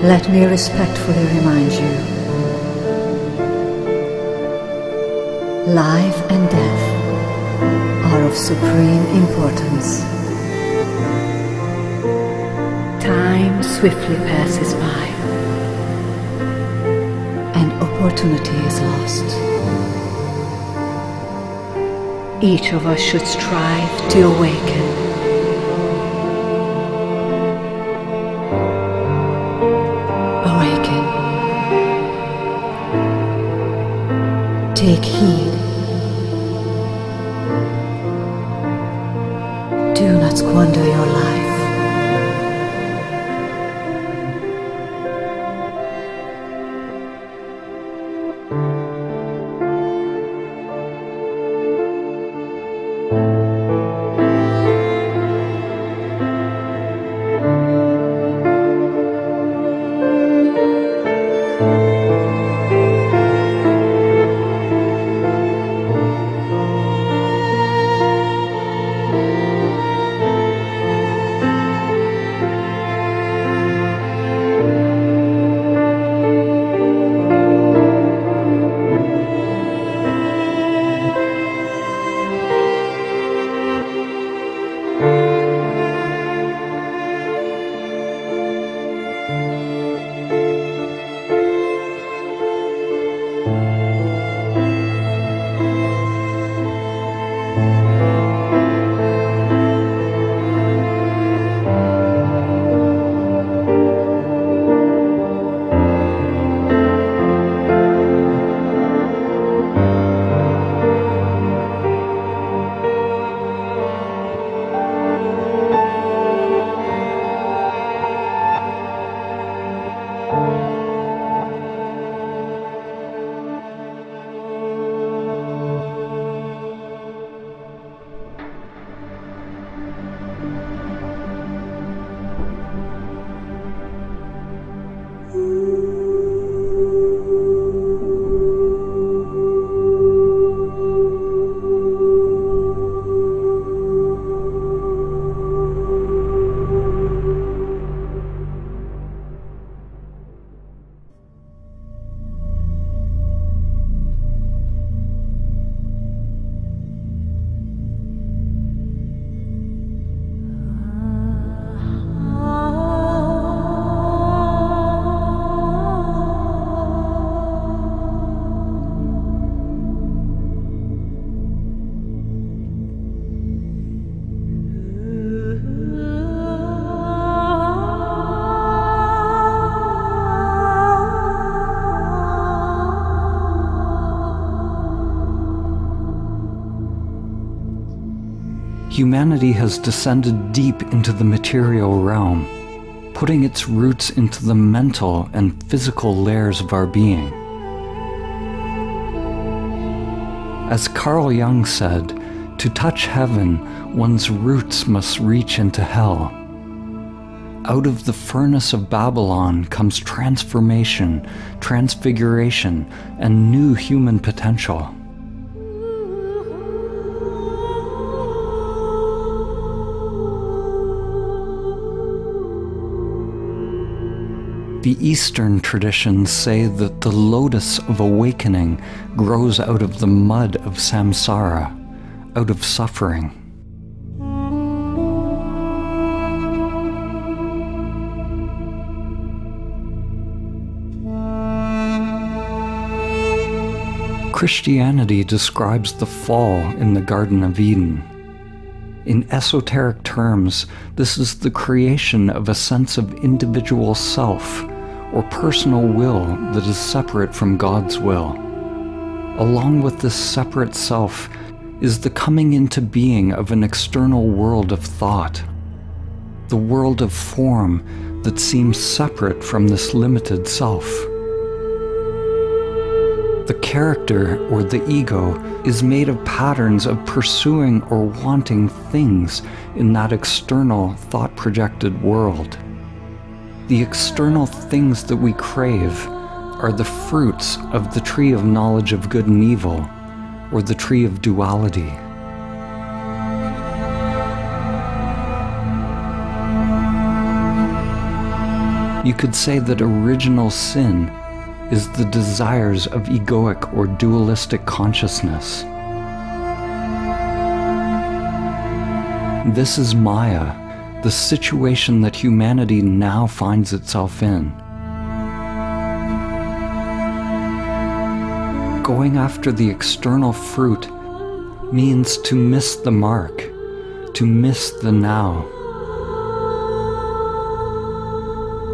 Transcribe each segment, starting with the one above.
Let me respectfully remind you, life and death are of supreme importance. Time swiftly passes by, and opportunity is lost. Each of us should strive to awaken. Awaken. Take heed. Do not squander your life. Humanity has descended deep into the material realm, putting its roots into the mental and physical layers of our being. As Carl Jung said, to touch heaven, one's roots must reach into hell. Out of the furnace of Babylon comes transformation, transfiguration, and new human potential. The Eastern traditions say that the lotus of awakening grows out of the mud of samsara, out of suffering. Christianity describes the fall in the Garden of Eden. In esoteric terms, this is the creation of a sense of individual self, or personal will that is separate from God's will. Along with this separate self is the coming into being of an external world of thought, the world of form that seems separate from this limited self. The character, or the ego, is made of patterns of pursuing or wanting things in that external, thought-projected world. The external things that we crave are the fruits of the tree of knowledge of good and evil, or the tree of duality. You could say that original sin is the desires of egoic or dualistic consciousness. This is Maya, the situation that humanity now finds itself in. Going after the external fruit means to miss the mark, to miss the now.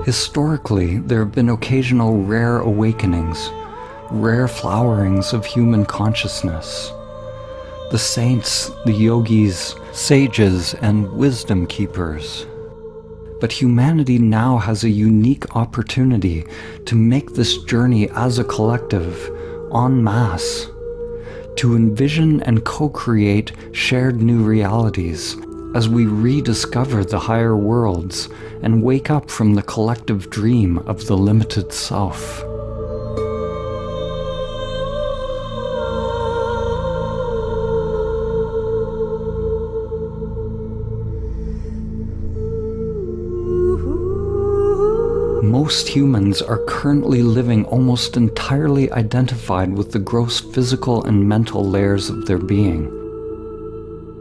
Historically, there have been occasional rare awakenings, rare flowerings of human consciousness. The saints, the yogis, sages, and wisdom keepers. But humanity now has a unique opportunity to make this journey as a collective, en masse, to envision and co-create shared new realities as we rediscover the higher worlds and wake up from the collective dream of the limited self. Most humans are currently living almost entirely identified with the gross physical and mental layers of their being,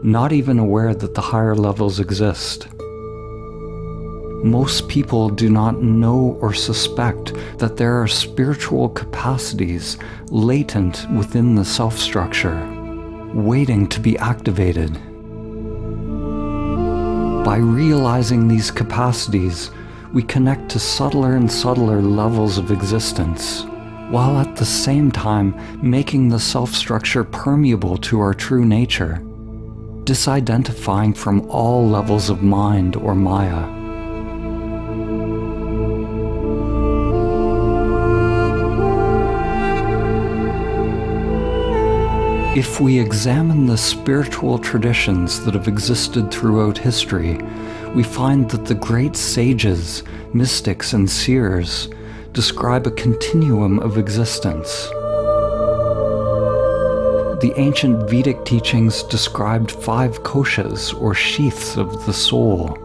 not even aware that the higher levels exist. Most people do not know or suspect that there are spiritual capacities latent within the self-structure, waiting to be activated. By realizing these capacities, we connect to subtler and subtler levels of existence, while at the same time making the self-structure permeable to our true nature, disidentifying from all levels of mind or Maya. If we examine the spiritual traditions that have existed throughout history, we find that the great sages, mystics, and seers describe a continuum of existence. The ancient Vedic teachings described 5 koshas, or sheaths of the soul,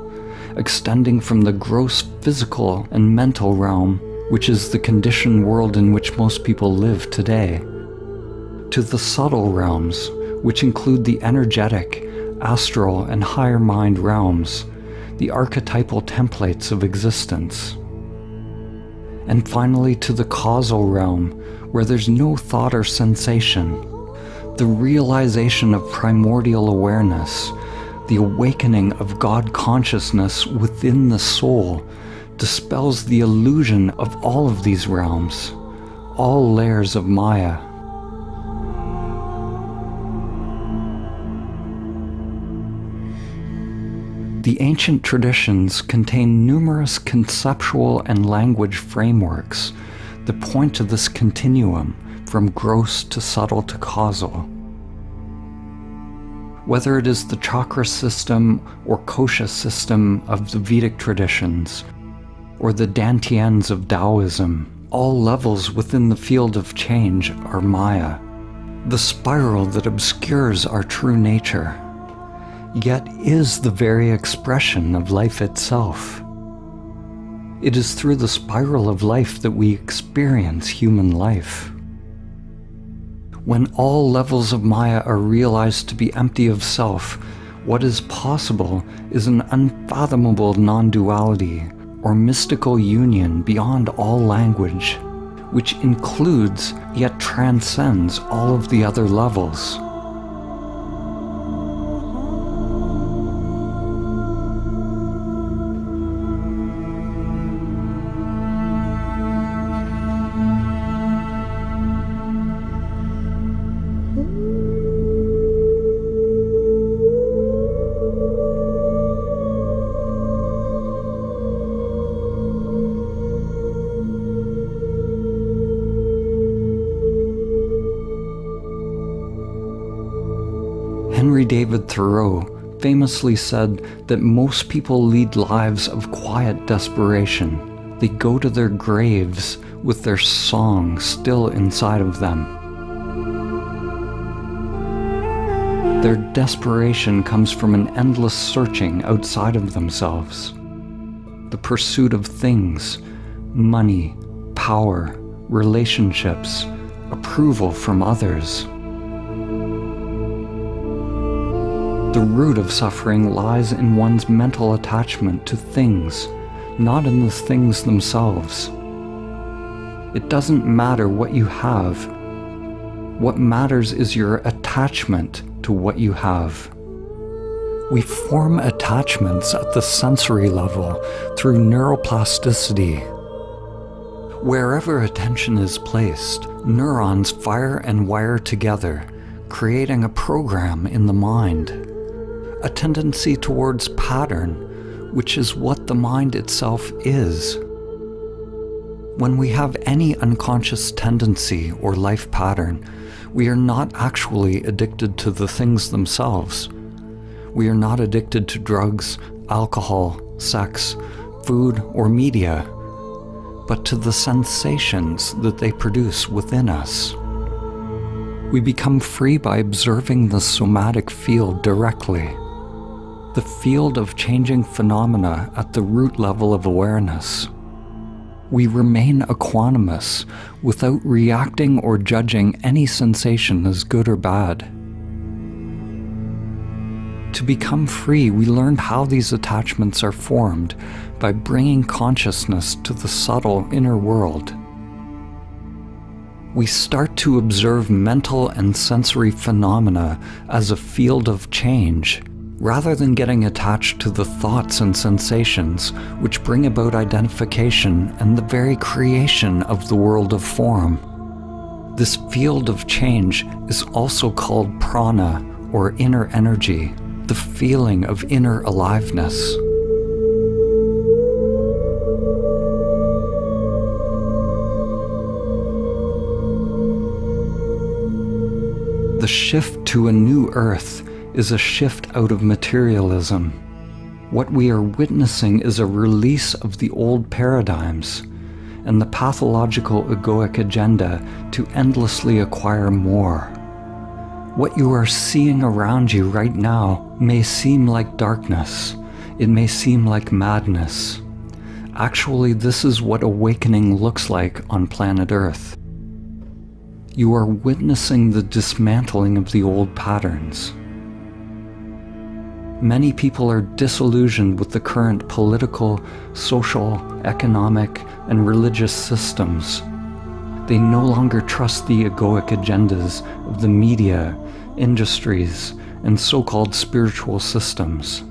extending from the gross physical and mental realm, which is the conditioned world in which most people live today, to the subtle realms, which include the energetic, astral, and higher mind realms, the archetypal templates of existence. And finally to the causal realm, where there's no thought or sensation, the realization of primordial awareness, the awakening of God consciousness within the soul, dispels the illusion of all of these realms, all layers of Maya. The ancient traditions contain numerous conceptual and language frameworks that point to this continuum from gross to subtle to causal. Whether it is the chakra system or kosha system of the Vedic traditions, or the dantians of Taoism, all levels within the field of change are Maya, the spiral that obscures our true nature, yet is the very expression of life itself. It is through the spiral of life that we experience human life. When all levels of Maya are realized to be empty of self, what is possible is an unfathomable non-duality, or mystical union beyond all language, which includes yet transcends all of the other levels. Henry David Thoreau famously said that most people lead lives of quiet desperation. They go to their graves with their song still inside of them. Their desperation comes from an endless searching outside of themselves, the pursuit of things, money, power, relationships, approval from others. The root of suffering lies in one's mental attachment to things, not in the things themselves. It doesn't matter what you have. What matters is your attachment to what you have. We form attachments at the sensory level through neuroplasticity. Wherever attention is placed, neurons fire and wire together, creating a program in the mind. A tendency towards pattern, which is what the mind itself is. When we have any unconscious tendency or life pattern, we are not actually addicted to the things themselves. We are not addicted to drugs, alcohol, sex, food, or media, but to the sensations that they produce within us. We become free by observing the somatic field directly, the field of changing phenomena at the root level of awareness. We remain equanimous without reacting or judging any sensation as good or bad. To become free, we learn how these attachments are formed by bringing consciousness to the subtle inner world. We start to observe mental and sensory phenomena as a field of change, rather than getting attached to the thoughts and sensations which bring about identification and the very creation of the world of form. This field of change is also called prana, or inner energy, the feeling of inner aliveness. The shift to a new earth is a shift out of materialism. What we are witnessing is a release of the old paradigms and the pathological egoic agenda to endlessly acquire more. What you are seeing around you right now may seem like darkness. It may seem like madness. Actually, this is what awakening looks like on planet Earth. You are witnessing the dismantling of the old patterns. Many people are disillusioned with the current political, social, economic, and religious systems. They no longer trust the egoic agendas of the media, industries, and so-called spiritual systems.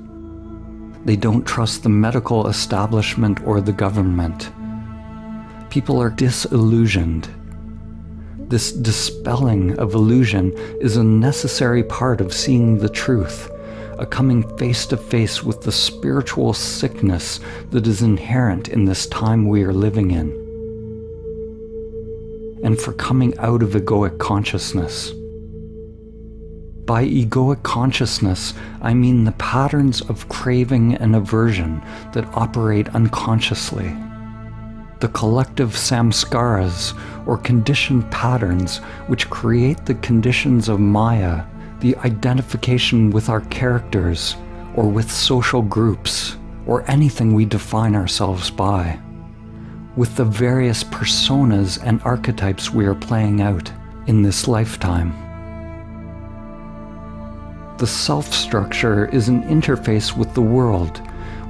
They don't trust the medical establishment or the government. People are disillusioned. This dispelling of illusion is a necessary part of seeing the truth, a coming face to face with the spiritual sickness that is inherent in this time we are living in, and for coming out of egoic consciousness. By egoic consciousness, I mean the patterns of craving and aversion that operate unconsciously. The collective samskaras, or conditioned patterns, which create the conditions of Maya, the identification with our characters, or with social groups, or anything we define ourselves by, with the various personas and archetypes we are playing out in this lifetime. The self-structure is an interface with the world.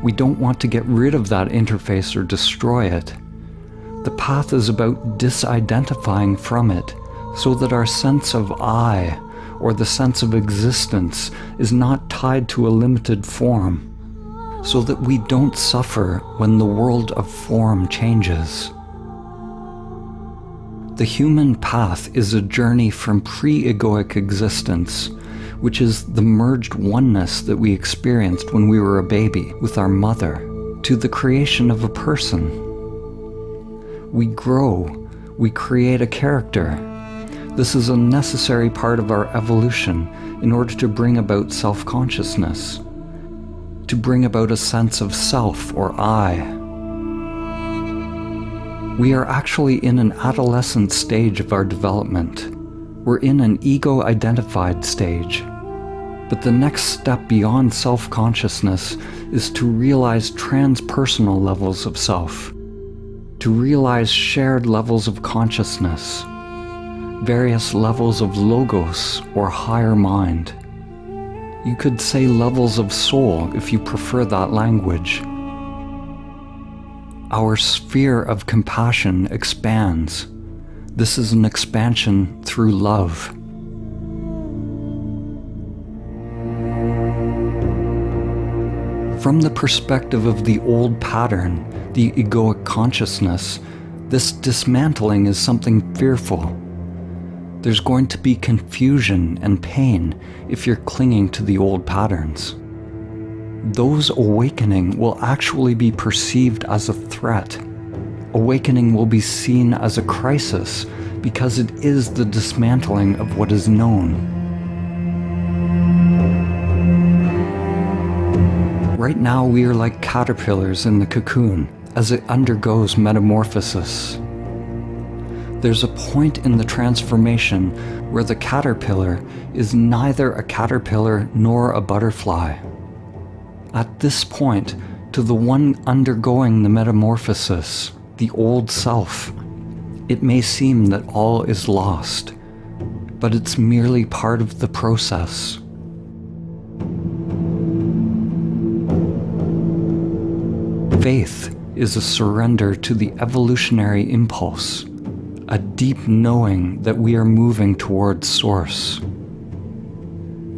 We don't want to get rid of that interface or destroy it. The path is about disidentifying from it, so that our sense of I, or the sense of existence, is not tied to a limited form, so that we don't suffer when the world of form changes. The human path is a journey from pre-egoic existence, which is the merged oneness that we experienced when we were a baby with our mother, to the creation of a person. We grow, we create a character. This is a necessary part of our evolution in order to bring about self-consciousness, to bring about a sense of self or I. We are actually in an adolescent stage of our development. We're in an ego-identified stage. But the next step beyond self-consciousness is to realize transpersonal levels of self, to to realize shared levels of consciousness, various levels of logos or higher mind. You could say levels of soul if you prefer that language. Our sphere of compassion expands. This is an expansion through love. From the perspective of the old pattern, the egoic consciousness, this dismantling is something fearful. There's going to be confusion and pain if you're clinging to the old patterns. Those awakening will actually be perceived as a threat. Awakening will be seen as a crisis because it is the dismantling of what is known. Right now we are like caterpillars in the cocoon as it undergoes metamorphosis. There's a point in the transformation where the caterpillar is neither a caterpillar nor a butterfly. At this point, to the one undergoing the metamorphosis, the old self, it may seem that all is lost, but it's merely part of the process. Faith is a surrender to the evolutionary impulse, a deep knowing that we are moving towards Source.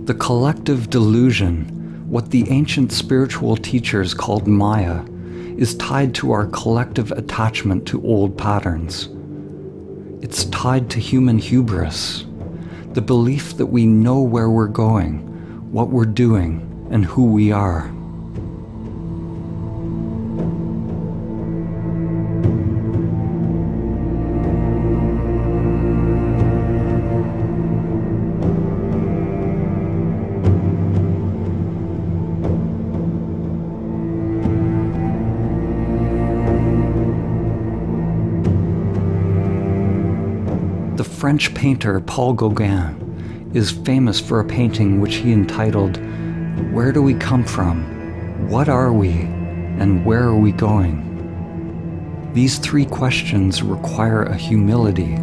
The collective delusion, what the ancient spiritual teachers called Maya, is tied to our collective attachment to old patterns. It's tied to human hubris, the belief that we know where we're going, what we're doing, and who we are. The French painter Paul Gauguin is famous for a painting which he entitled, "Where do we come from? What are we? And where are we going?" These three questions require a humility.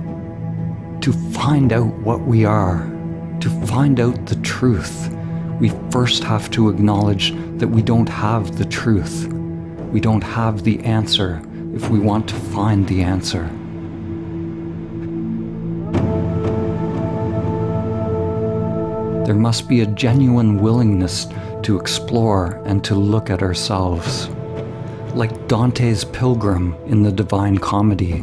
To find out what we are, to find out the truth, we first have to acknowledge that we don't have the truth. We don't have the answer if we want to find the answer. There must be a genuine willingness to explore and to look at ourselves. Like Dante's pilgrim in the Divine Comedy,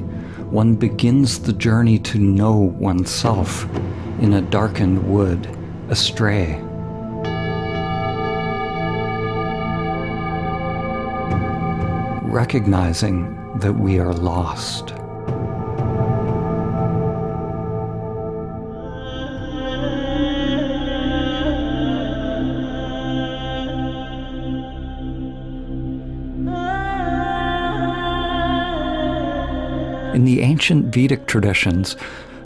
one begins the journey to know oneself in a darkened wood, astray. Recognizing that we are lost. In the ancient Vedic traditions,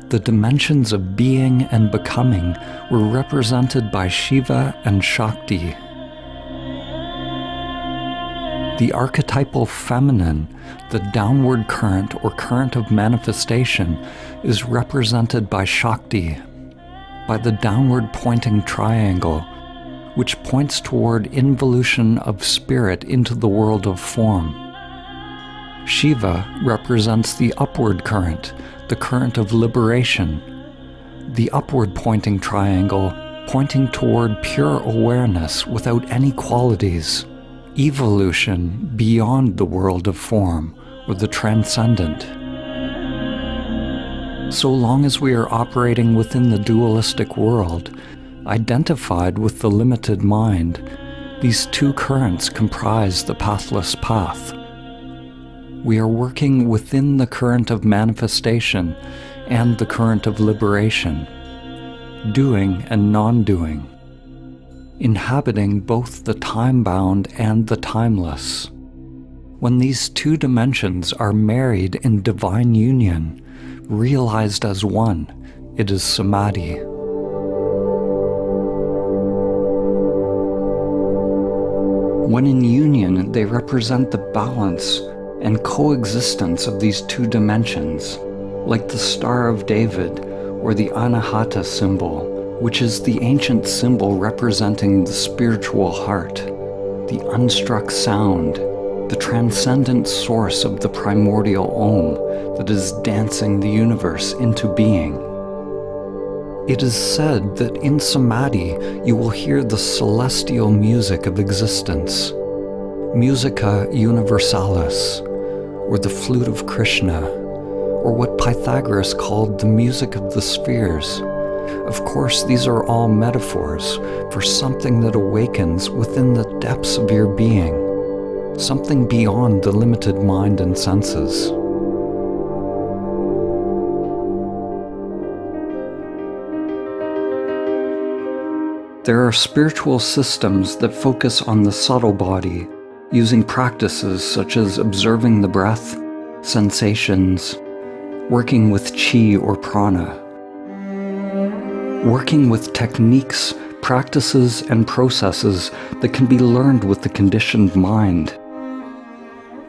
the dimensions of being and becoming were represented by Shiva and Shakti. The archetypal feminine, the downward current or current of manifestation, is represented by Shakti, by the downward pointing triangle, which points toward involution of spirit into the world of form. Shiva represents the upward current, the current of liberation, the upward pointing triangle pointing toward pure awareness without any qualities, evolution beyond the world of form or the transcendent. So long as we are operating within the dualistic world, identified with the limited mind, these two currents comprise the pathless path. We are working within the current of manifestation and the current of liberation, doing and non-doing, inhabiting both the time-bound and the timeless. When these two dimensions are married in divine union, realized as one, it is Samadhi. When in union, they represent the balance and coexistence of these two dimensions, like the Star of David or the Anahata symbol, which is the ancient symbol representing the spiritual heart, the unstruck sound, the transcendent source of the primordial Om that is dancing the universe into being. It is said that in Samadhi you will hear the celestial music of existence, Musica Universalis, or the flute of Krishna, or what Pythagoras called the music of the spheres. Of course, these are all metaphors for something that awakens within the depths of your being, something beyond the limited mind and senses. There are spiritual systems that focus on the subtle body, using practices such as observing the breath, sensations, working with chi or prana, working with techniques, practices, and processes that can be learned with the conditioned mind.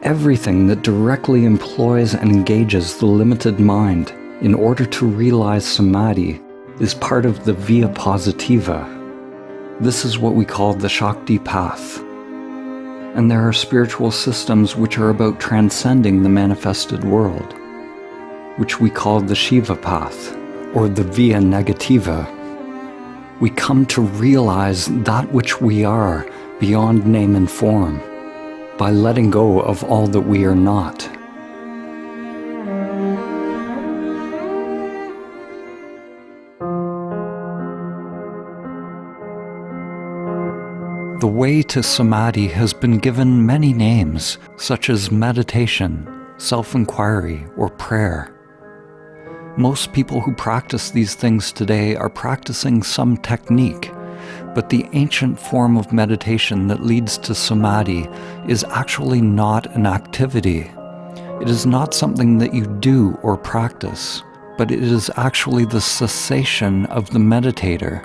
Everything that directly employs and engages the limited mind in order to realize samadhi is part of the via positiva. This is what we call the Shakti path. And there are spiritual systems which are about transcending the manifested world, which we call the Shiva path, or the via negativa. We come to realize that which we are beyond name and form, by letting go of all that we are not. The way to samadhi has been given many names, such as meditation, self-inquiry, or prayer. Most people who practice these things today are practicing some technique, but the ancient form of meditation that leads to samadhi is actually not an activity. It is not something that you do or practice, but it is actually the cessation of the meditator,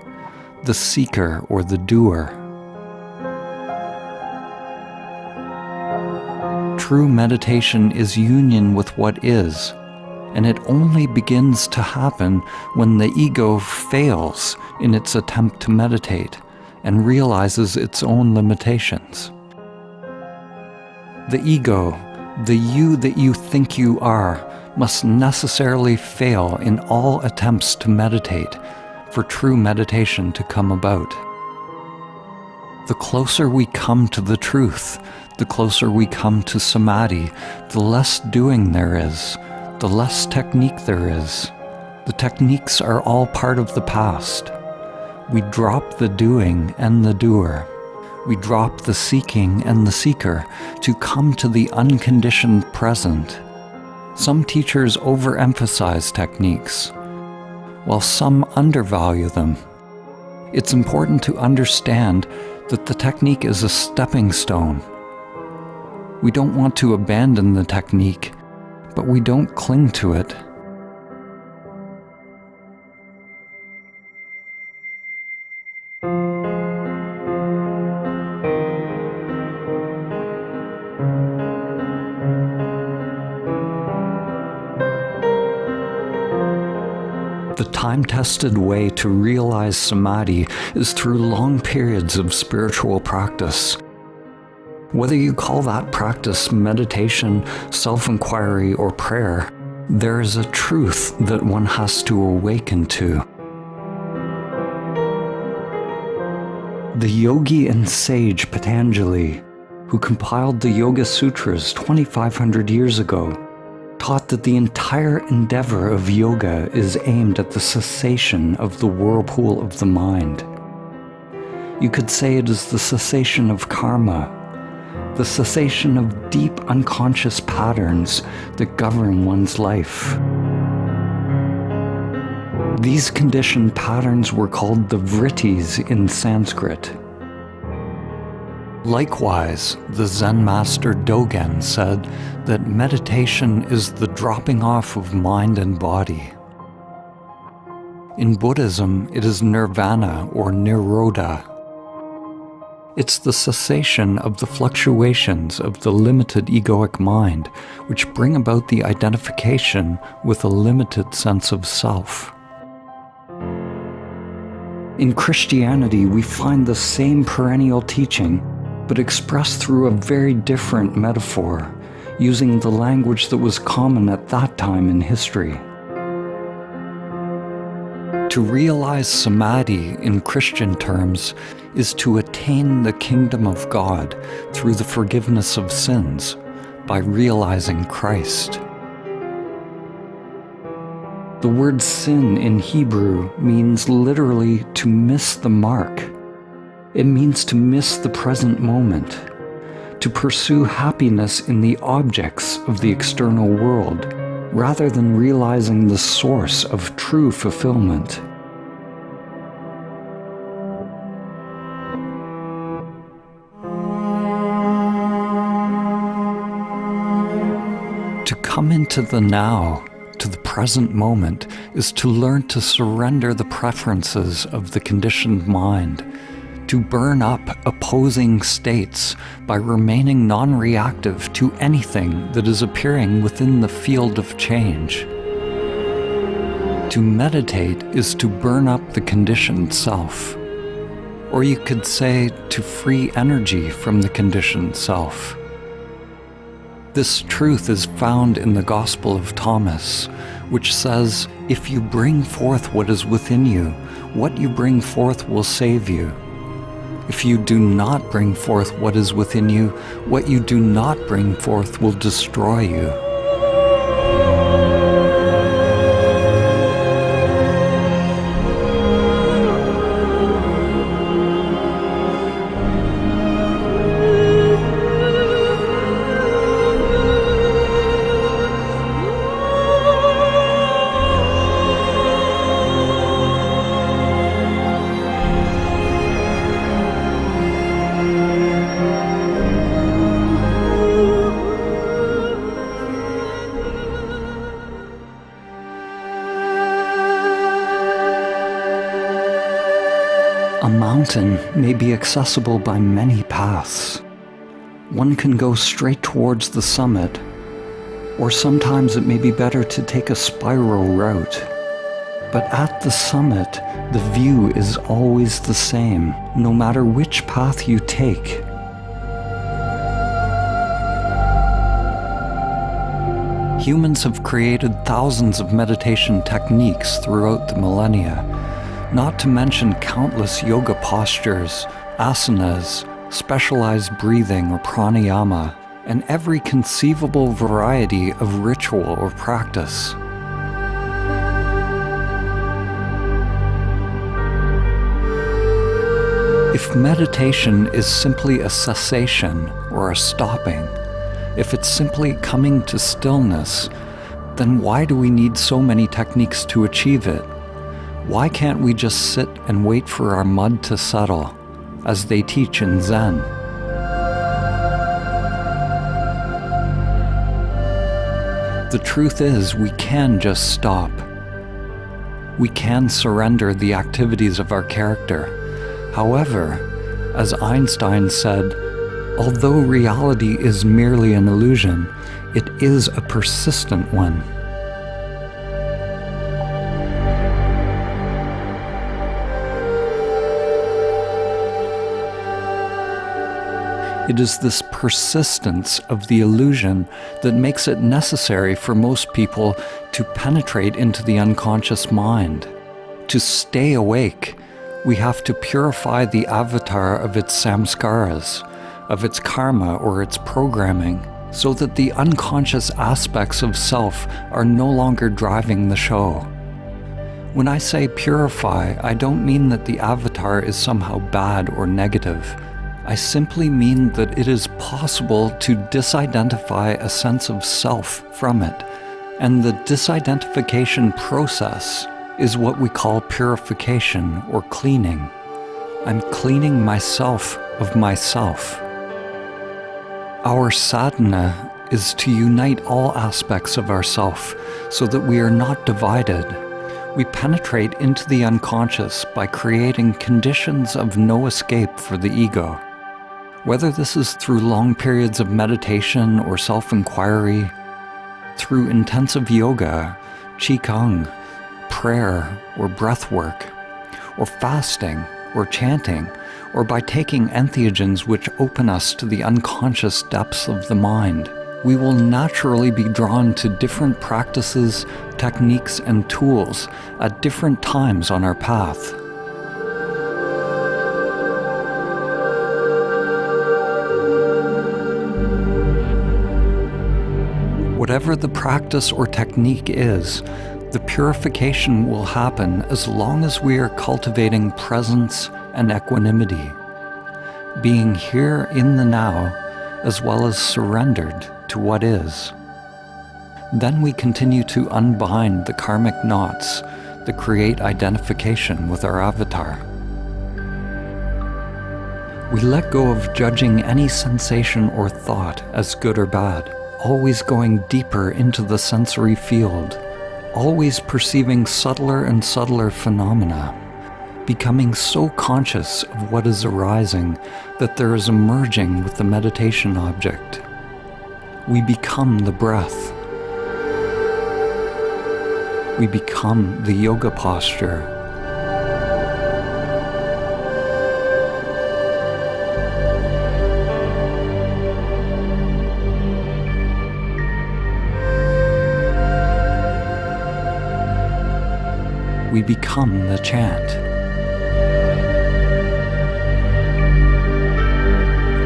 the seeker or the doer. True meditation is union with what is, and it only begins to happen when the ego fails in its attempt to meditate and realizes its own limitations. The ego, the you that you think you are, must necessarily fail in all attempts to meditate for true meditation to come about. The closer we come to the truth, the closer we come to samadhi, the less doing there is, the less technique there is. The techniques are all part of the past. We drop the doing and the doer. We drop the seeking and the seeker to come to the unconditioned present. Some teachers overemphasize techniques, while some undervalue them. It's important to understand that the technique is a stepping stone. We don't want to abandon the technique, but we don't cling to it. The time-tested way to realize samadhi is through long periods of spiritual practice. Whether you call that practice meditation, self-inquiry, or prayer, there is a truth that one has to awaken to. The yogi and sage Patanjali, who compiled the Yoga Sutras 2,500 years ago, taught that the entire endeavor of yoga is aimed at the cessation of the whirlpool of the mind. You could say it is the cessation of karma, the cessation of deep unconscious patterns that govern one's life. These conditioned patterns were called the vrittis in Sanskrit. Likewise, the Zen master Dogen said that meditation is the dropping off of mind and body. In Buddhism, it is nirvana or nirodha. It's the cessation of the fluctuations of the limited egoic mind, which bring about the identification with a limited sense of self. In Christianity, we find the same perennial teaching, but expressed through a very different metaphor, using the language that was common at that time in history. To realize Samadhi in Christian terms is to attain the kingdom of God through the forgiveness of sins by realizing Christ. The word sin in Hebrew means literally to miss the mark. It means to miss the present moment, to pursue happiness in the objects of the external world, rather than realizing the source of true fulfillment. To come into the now, to the present moment, is to learn to surrender the preferences of the conditioned mind, to burn up opposing states by remaining non-reactive to anything that is appearing within the field of change. To meditate is to burn up the conditioned self, or you could say to free energy from the conditioned self. This truth is found in the Gospel of Thomas, which says, "If you bring forth what is within you, what you bring forth will save you. If you do not bring forth what is within you, what you do not bring forth will destroy you." A mountain may be accessible by many paths. One can go straight towards the summit, or sometimes it may be better to take a spiral route. But at the summit, the view is always the same, no matter which path you take. Humans have created thousands of meditation techniques throughout the millennia, not to mention countless yoga postures, asanas, specialized breathing or pranayama, and every conceivable variety of ritual or practice. If meditation is simply a cessation or a stopping, if it's simply coming to stillness, then why do we need so many techniques to achieve it? Why can't we just sit and wait for our mud to settle, as they teach in Zen? The truth is, we can just stop. We can surrender the activities of our character. However, as Einstein said, although reality is merely an illusion, it is a persistent one. It is this persistence of the illusion that makes it necessary for most people to penetrate into the unconscious mind. To stay awake, we have to purify the avatar of its samskaras, of its karma or its programming, so that the unconscious aspects of self are no longer driving the show. When I say purify, I don't mean that the avatar is somehow bad or negative. I simply mean that it is possible to disidentify a sense of self from it, and the disidentification process is what we call purification or cleaning. I'm cleaning myself of myself. Our sadhana is to unite all aspects of ourself so that we are not divided. We penetrate into the unconscious by creating conditions of no escape for the ego. Whether this is through long periods of meditation or self-inquiry, through intensive yoga, qigong, prayer or breath work, or fasting or chanting, or by taking entheogens which open us to the unconscious depths of the mind, we will naturally be drawn to different practices, techniques, and tools at different times on our path. Whatever the practice or technique is, the purification will happen as long as we are cultivating presence and equanimity, being here in the now, as well as surrendered to what is. Then we continue to unbind the karmic knots that create identification with our avatar. We let go of judging any sensation or thought as good or bad, always going deeper into the sensory field, always perceiving subtler and subtler phenomena, becoming so conscious of what is arising that there is a merging with the meditation object. We become the breath. We become the yoga posture. We become the chant.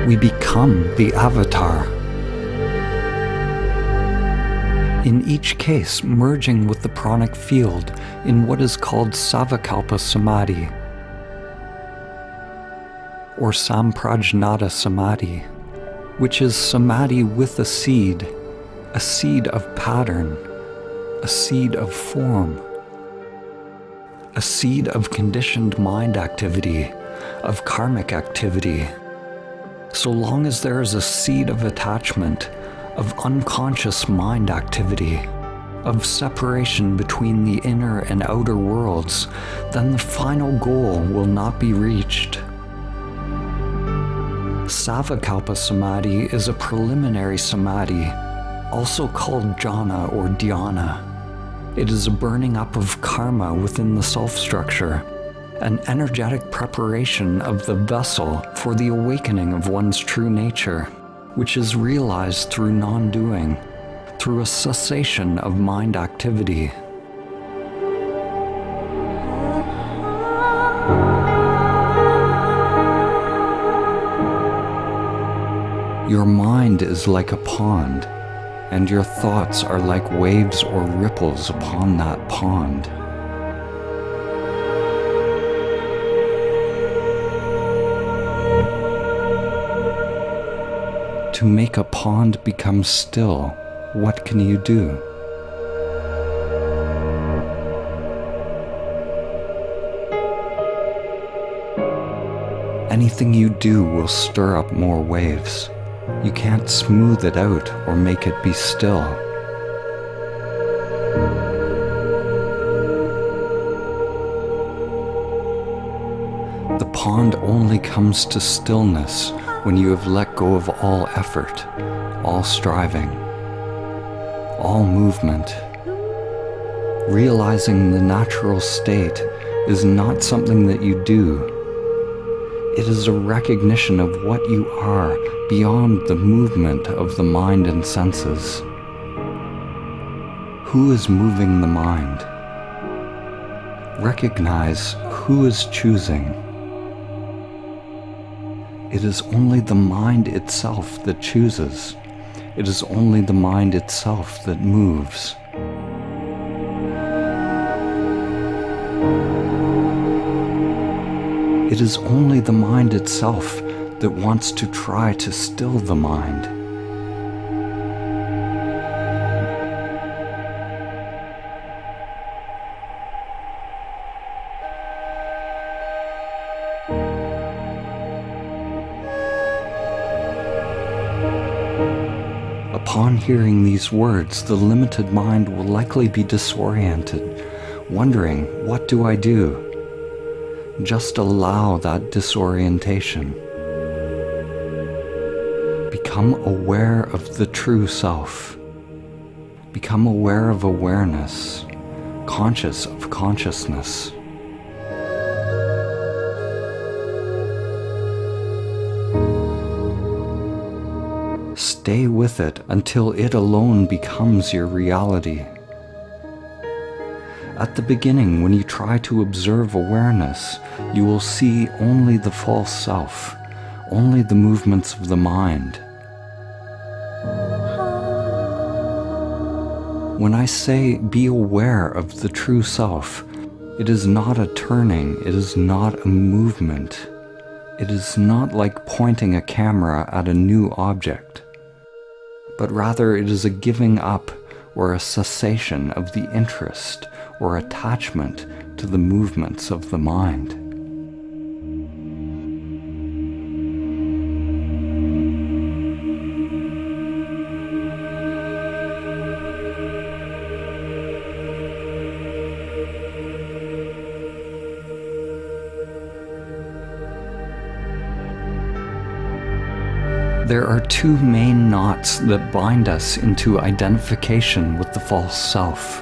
We become the avatar. In each case, merging with the pranic field in what is called Savikalpa Samadhi or Samprajnata Samadhi, which is samadhi with a seed of pattern, a seed of form, a seed of conditioned mind activity, of karmic activity. So long as there is a seed of attachment, of unconscious mind activity, of separation between the inner and outer worlds, then the final goal will not be reached. Savikalpa Samadhi is a preliminary samadhi, also called jhana or dhyana. It is a burning up of karma within the self-structure, an energetic preparation of the vessel for the awakening of one's true nature, which is realized through non-doing, through a cessation of mind activity. Your mind is like a pond, and your thoughts are like waves or ripples upon that pond. To make a pond become still, what can you do? Anything you do will stir up more waves. You can't smooth it out or make it be still. The pond only comes to stillness when you have let go of all effort, all striving, all movement. Realizing the natural state is not something that you do. It is a recognition of what you are beyond the movement of the mind and senses. Who is moving the mind? Recognize who is choosing. It is only the mind itself that chooses. It is only the mind itself that moves. It is only the mind itself that wants to try to still the mind. Upon hearing these words, the limited mind will likely be disoriented, wondering, what do I do? Just allow that disorientation. Become aware of the true self. Become aware of awareness, conscious of consciousness. Stay with it until it alone becomes your reality. At the beginning, when you try to observe awareness, you will see only the false self, only the movements of the mind. When I say be aware of the true self, it is not a turning, it is not a movement. It is not like pointing a camera at a new object, but rather it is a giving up or a cessation of the interest or attachment to the movements of the mind. There are two main knots that bind us into identification with the false self.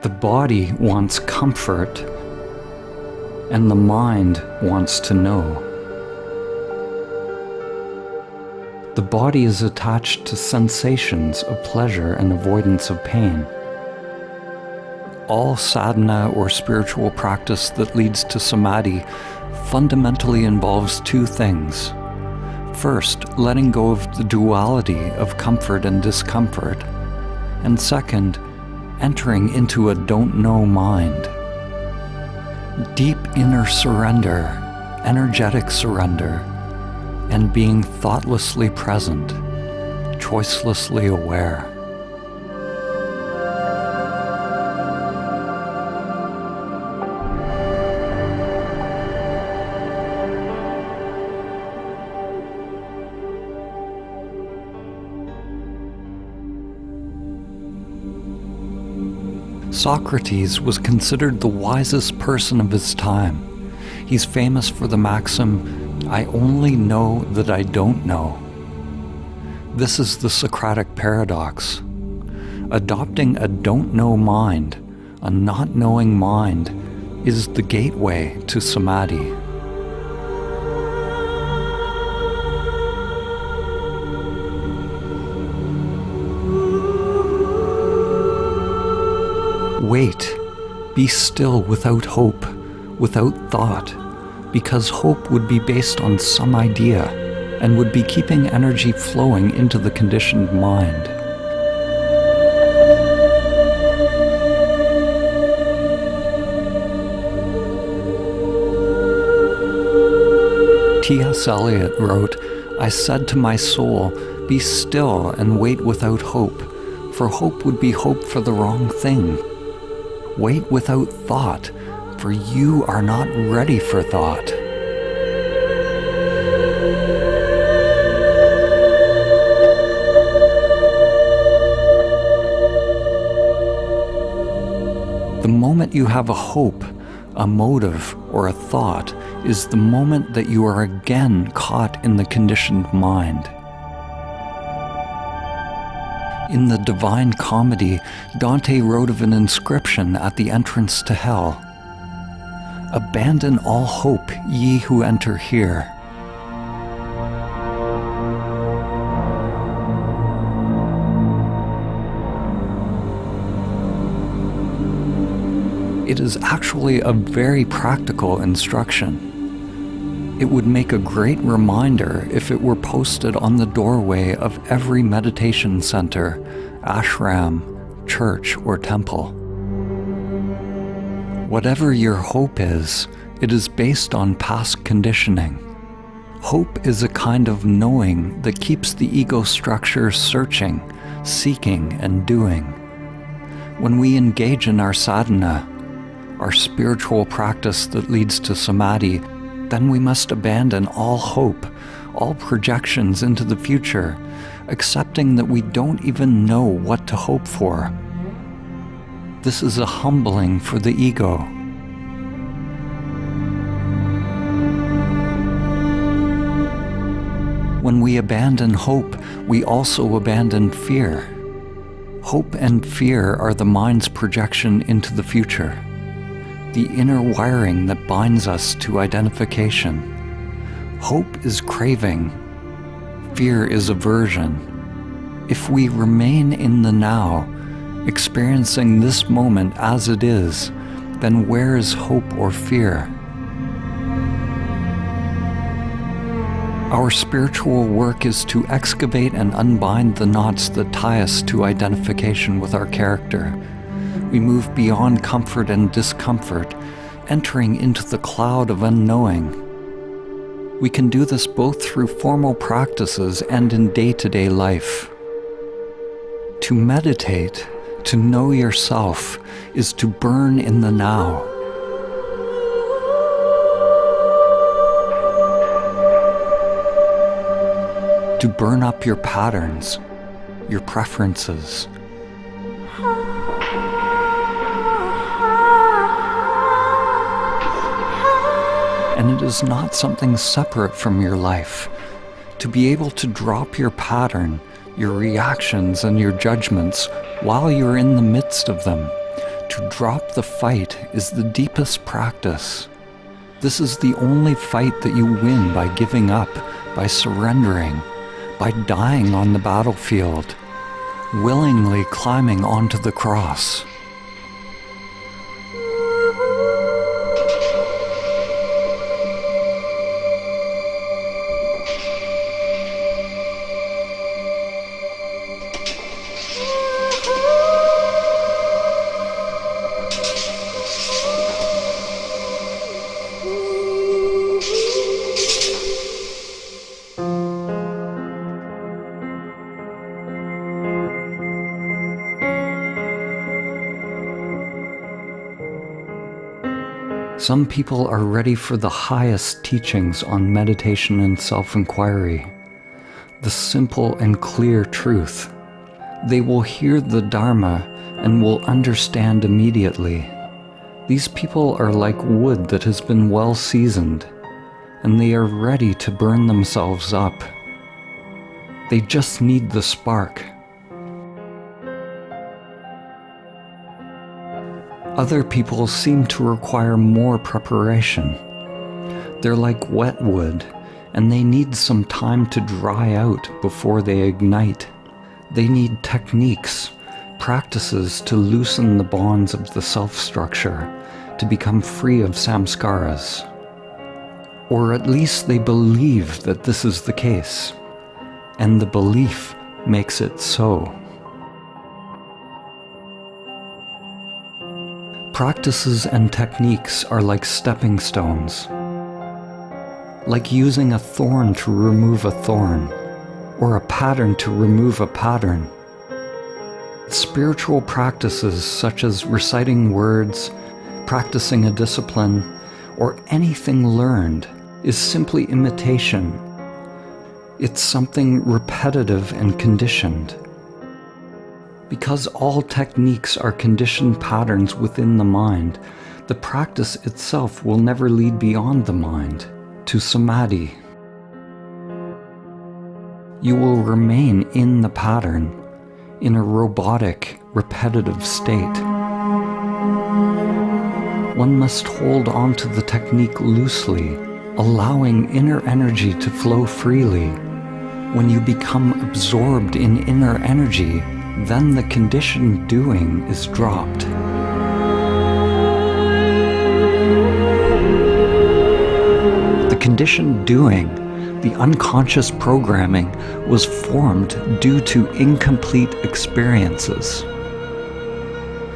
The body wants comfort, and the mind wants to know. The body is attached to sensations of pleasure and avoidance of pain. All sadhana or spiritual practice that leads to samadhi fundamentally involves two things. First, letting go of the duality of comfort and discomfort, and second, entering into a don't-know mind. Deep inner surrender, energetic surrender, and being thoughtlessly present, choicelessly aware. Socrates was considered the wisest person of his time. He's famous for the maxim, "I only know that I don't know." This is the Socratic paradox. Adopting a don't-know mind, a not-knowing mind, is the gateway to samadhi. Wait, be still without hope, without thought, because hope would be based on some idea and would be keeping energy flowing into the conditioned mind. T.S. Eliot wrote, "I said to my soul, be still and wait without hope, for hope would be hope for the wrong thing. Wait without thought, for you are not ready for thought." The moment you have a hope, a motive, or a thought is the moment that you are again caught in the conditioned mind. In the Divine Comedy, Dante wrote of an inscription at the entrance to hell. "Abandon all hope, ye who enter here." It is actually a very practical instruction. It would make a great reminder if it were posted on the doorway of every meditation center, ashram, church, or temple. Whatever your hope is, it is based on past conditioning. Hope is a kind of knowing that keeps the ego structure searching, seeking, and doing. When we engage in our sadhana, our spiritual practice that leads to samadhi, then we must abandon all hope, all projections into the future, accepting that we don't even know what to hope for. This is a humbling for the ego. When we abandon hope, we also abandon fear. Hope and fear are the mind's projection into the future, the inner wiring that binds us to identification. Hope is craving, fear is aversion. If we remain in the now, experiencing this moment as it is, then where is hope or fear? Our spiritual work is to excavate and unbind the knots that tie us to identification with our character. We move beyond comfort and discomfort, entering into the cloud of unknowing. We can do this both through formal practices and in day-to-day life. To meditate, to know yourself, is to burn in the now. To burn up your patterns, your preferences. And it is not something separate from your life. To be able to drop your pattern, your reactions and your judgments while you're in the midst of them. To drop the fight is the deepest practice. This is the only fight that you win by giving up, by surrendering, by dying on the battlefield, willingly climbing onto the cross. Some people are ready for the highest teachings on meditation and self-inquiry, the simple and clear truth. They will hear the Dharma and will understand immediately. These people are like wood that has been well seasoned, and they are ready to burn themselves up. They just need the spark. Other people seem to require more preparation. They're like wet wood, and they need some time to dry out before they ignite. They need techniques, practices to loosen the bonds of the self-structure, to become free of samskaras. Or at least they believe that this is the case, and the belief makes it so. Practices and techniques are like stepping stones, like using a thorn to remove a thorn, or a pattern to remove a pattern. Spiritual practices such as reciting words, practicing a discipline, or anything learned is simply imitation. It's something repetitive and conditioned. Because all techniques are conditioned patterns within the mind, the practice itself will never lead beyond the mind, to samadhi. You will remain in the pattern, in a robotic, repetitive state. One must hold on to the technique loosely, allowing inner energy to flow freely. When you become absorbed in inner energy, then the conditioned doing is dropped. The conditioned doing, the unconscious programming, was formed due to incomplete experiences.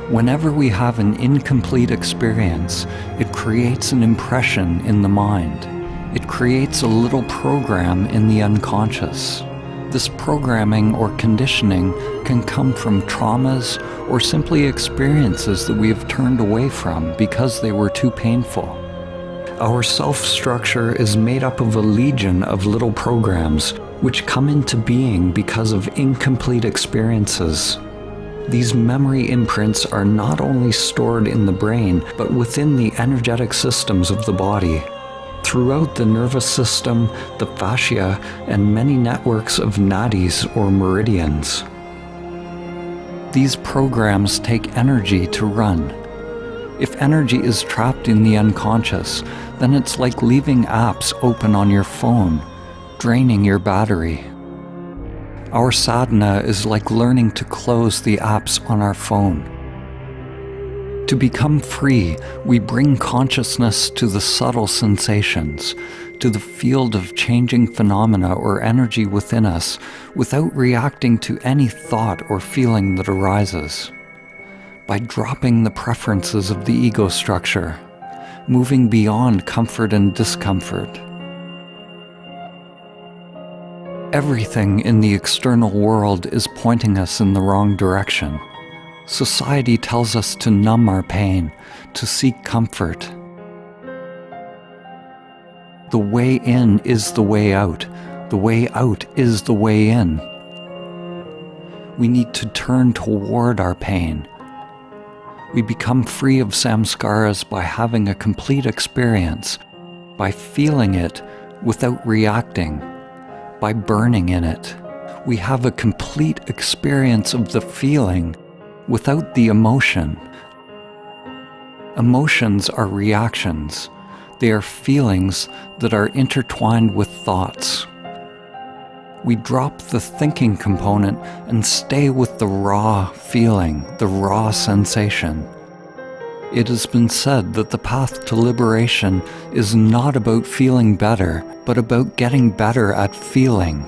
Whenever we have an incomplete experience, it creates an impression in the mind. It creates a little program in the unconscious. This programming or conditioning can come from traumas or simply experiences that we have turned away from because they were too painful. Our self-structure is made up of a legion of little programs which come into being because of incomplete experiences. These memory imprints are not only stored in the brain, but within the energetic systems of the body. throughout the nervous system, the fascia, and many networks of nadis or meridians. These programs take energy to run. If energy is trapped in the unconscious, then it's like leaving apps open on your phone, draining your battery. Our sadhana is like learning to close the apps on our phone. To become free, we bring consciousness to the subtle sensations, to the field of changing phenomena or energy within us, without reacting to any thought or feeling that arises. By dropping the preferences of the ego structure, moving beyond comfort and discomfort. Everything in the external world is pointing us in the wrong direction. Society tells us to numb our pain, to seek comfort. The way in is the way out. The way out is the way in. We need to turn toward our pain. We become free of samskaras by having a complete experience, by feeling it without reacting, by burning in it. We have a complete experience of the feeling without the emotion. Emotions are reactions. They are feelings that are intertwined with thoughts. We drop the thinking component and stay with the raw feeling, the raw sensation. It has been said that the path to liberation is not about feeling better, but about getting better at feeling.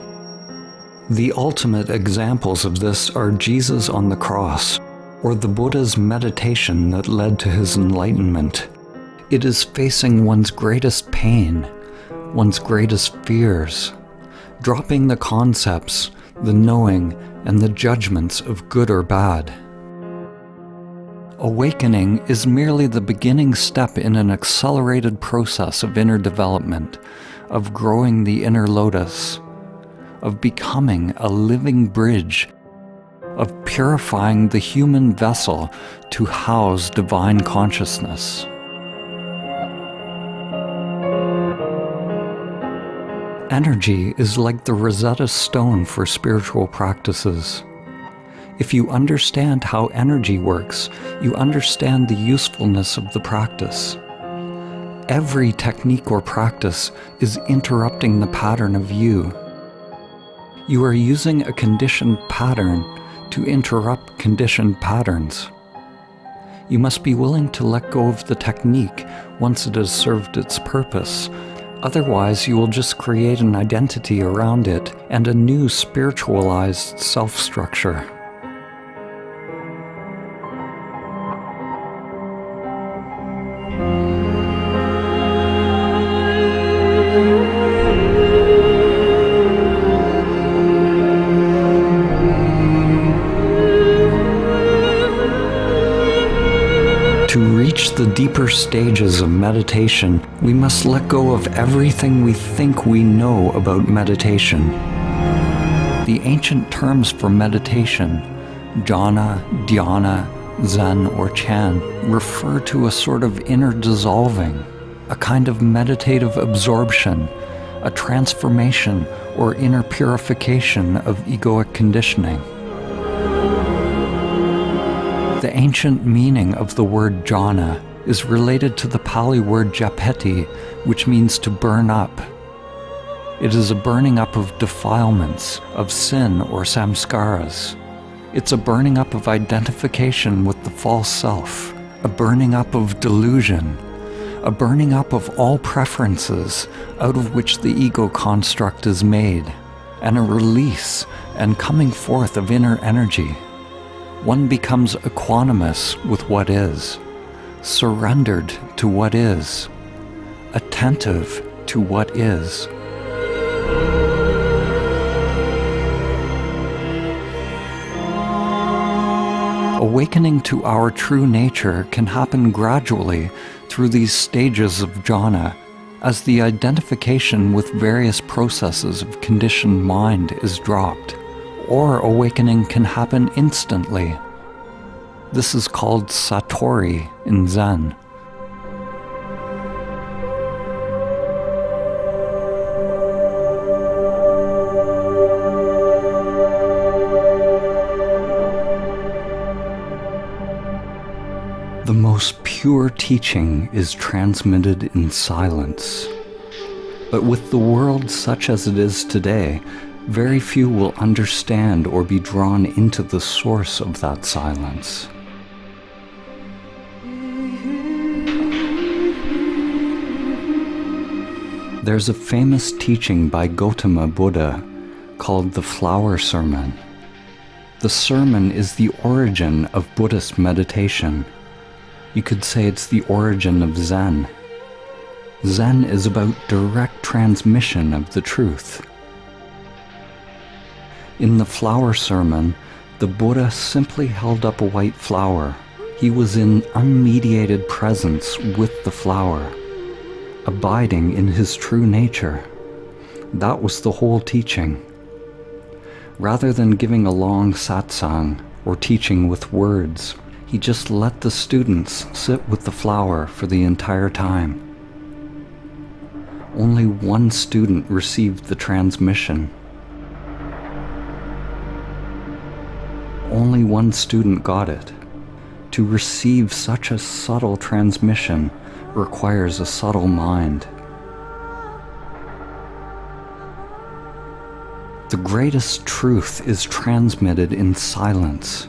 The ultimate examples of this are Jesus on the cross, or the Buddha's meditation that led to his enlightenment. It is facing one's greatest pain, one's greatest fears, dropping the concepts, the knowing, and the judgments of good or bad. Awakening is merely the beginning step in an accelerated process of inner development, of growing the inner lotus, of becoming a living bridge, of purifying the human vessel to house divine consciousness. Energy is like the Rosetta Stone for spiritual practices. If you understand how energy works, you understand the usefulness of the practice. Every technique or practice is interrupting the pattern of you. You are using a conditioned pattern to interrupt conditioned patterns. You must be willing to let go of the technique once it has served its purpose. Otherwise, you will just create an identity around it and a new spiritualized self-structure. To reach the deeper stages of meditation, we must let go of everything we think we know about meditation. The ancient terms for meditation, jhana, dhyana, zen, or chan, refer to a sort of inner dissolving, a kind of meditative absorption, a transformation or inner purification of egoic conditioning. The ancient meaning of the word jhana is related to the Pali word japeti, which means to burn up. It is a burning up of defilements, of sin or samskaras. It's a burning up of identification with the false self, a burning up of delusion, a burning up of all preferences out of which the ego construct is made, and a release and coming forth of inner energy. One becomes equanimous with what is, surrendered to what is, attentive to what is. Awakening to our true nature can happen gradually through these stages of jhana, as the identification with various processes of conditioned mind is dropped. Or awakening can happen instantly. This is called satori in Zen. Pure teaching is transmitted in silence. But with the world such as it is today, very few will understand or be drawn into the source of that silence. There's a famous teaching by Gautama Buddha called the Flower Sermon. The sermon is the origin of Buddhist meditation. You could say it's the origin of Zen. Zen is about direct transmission of the truth. In the Flower Sermon, the Buddha simply held up a white flower. He was in unmediated presence with the flower, abiding in his true nature. That was the whole teaching. Rather than giving a long satsang or teaching with words, he just let the students sit with the flower for the entire time. Only one student received the transmission. Only one student got it. To receive such a subtle transmission requires a subtle mind. The greatest truth is transmitted in silence.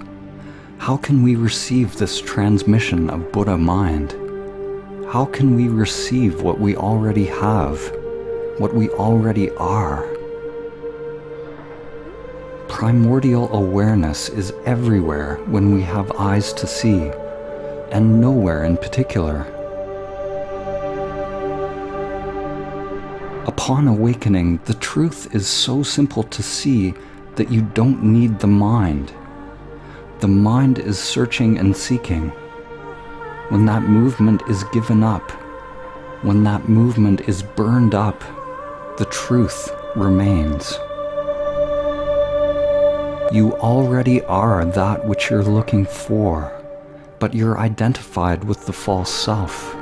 How can we receive this transmission of Buddha mind? How can we receive what we already have, what we already are? Primordial awareness is everywhere when we have eyes to see, and nowhere in particular. Upon awakening, the truth is so simple to see that you don't need the mind. The mind is searching and seeking. When that movement is given up, when that movement is burned up, the truth remains. You already are that which you're looking for, but you're identified with the false self.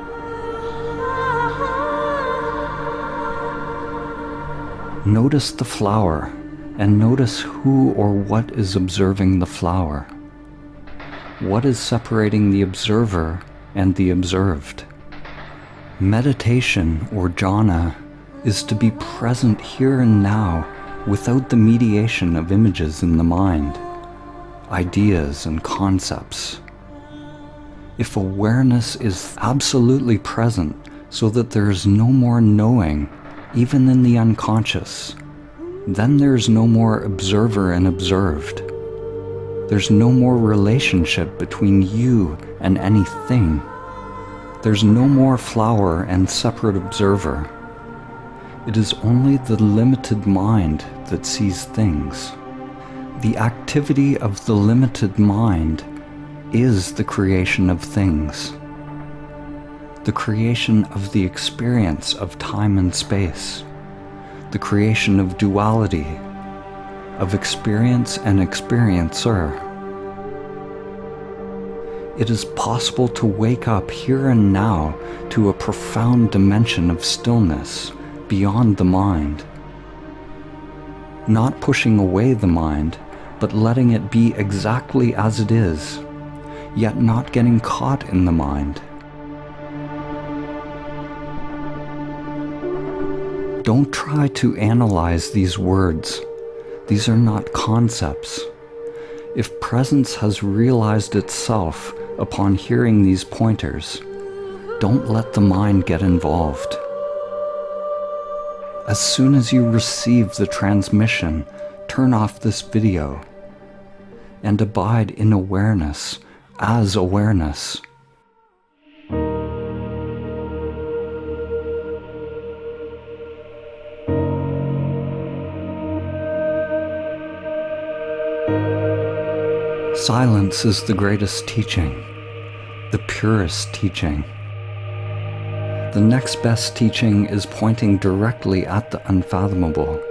Notice the flower, and notice who or what is observing the flower. What is separating the observer and the observed? Meditation, or jhana, is to be present here and now without the mediation of images in the mind, ideas and concepts. If awareness is absolutely present so that there is no more knowing, even in the unconscious, then there's no more observer and observed. There's no more relationship between you and anything. There's no more flower and separate observer. It is only the limited mind that sees things. The activity of the limited mind is the creation of things. The creation of the experience of time and space, the creation of duality, of experience and experiencer. It is possible to wake up here and now to a profound dimension of stillness beyond the mind. Not pushing away the mind, but letting it be exactly as it is, yet not getting caught in the mind. Don't try to analyze these words. These are not concepts. If presence has realized itself upon hearing these pointers, don't let the mind get involved. As soon as you receive the transmission, turn off this video and abide in awareness as awareness. Silence is the greatest teaching, the purest teaching. The next best teaching is pointing directly at the unfathomable.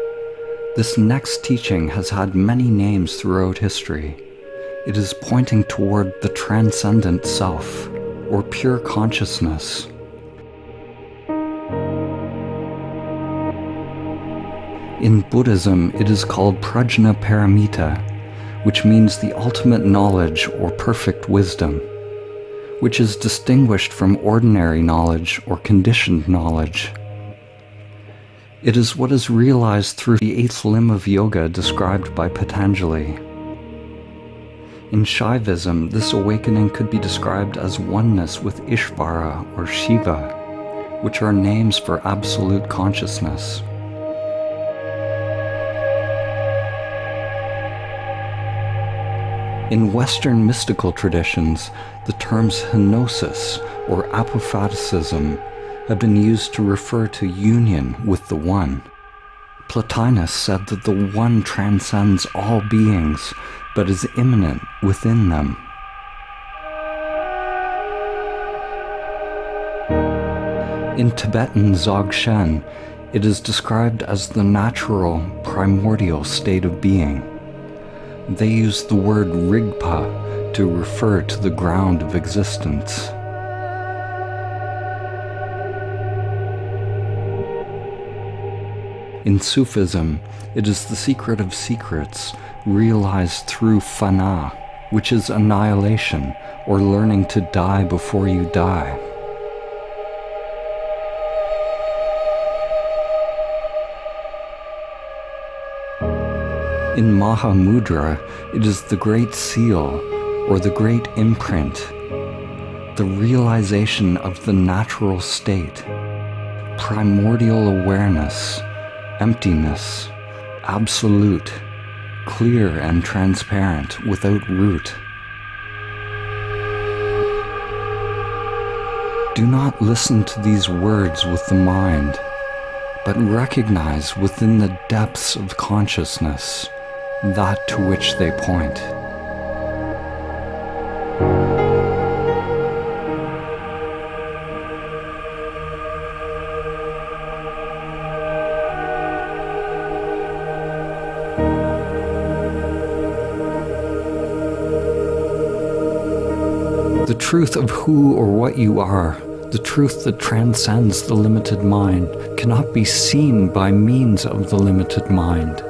This next teaching has had many names throughout history. It is pointing toward the transcendent self, or pure consciousness. In Buddhism, it is called Prajna Paramita, which means the ultimate knowledge or perfect wisdom. which is distinguished from ordinary knowledge or conditioned knowledge. It is what is realized through the eighth limb of yoga described by Patanjali. In Shaivism, this awakening could be described as oneness with Ishvara or Shiva, which are names for absolute consciousness. In Western mystical traditions, the terms henosis or apophaticism have been used to refer to union with the One. Plotinus said that the One transcends all beings, but is immanent within them. In Tibetan Dzogchen, it is described as the natural, primordial state of being. They use the word Rigpa to refer to the ground of existence. In Sufism, it is the secret of secrets realized through fana, which is annihilation, or learning to die before you die. In Mahamudra, it is the great seal, or the great imprint, the realization of the natural state, primordial awareness, emptiness, absolute, clear and transparent, without root. Do not listen to these words with the mind, but recognize within the depths of consciousness that to which they point. The truth of who or what you are, the truth that transcends the limited mind, cannot be seen by means of the limited mind.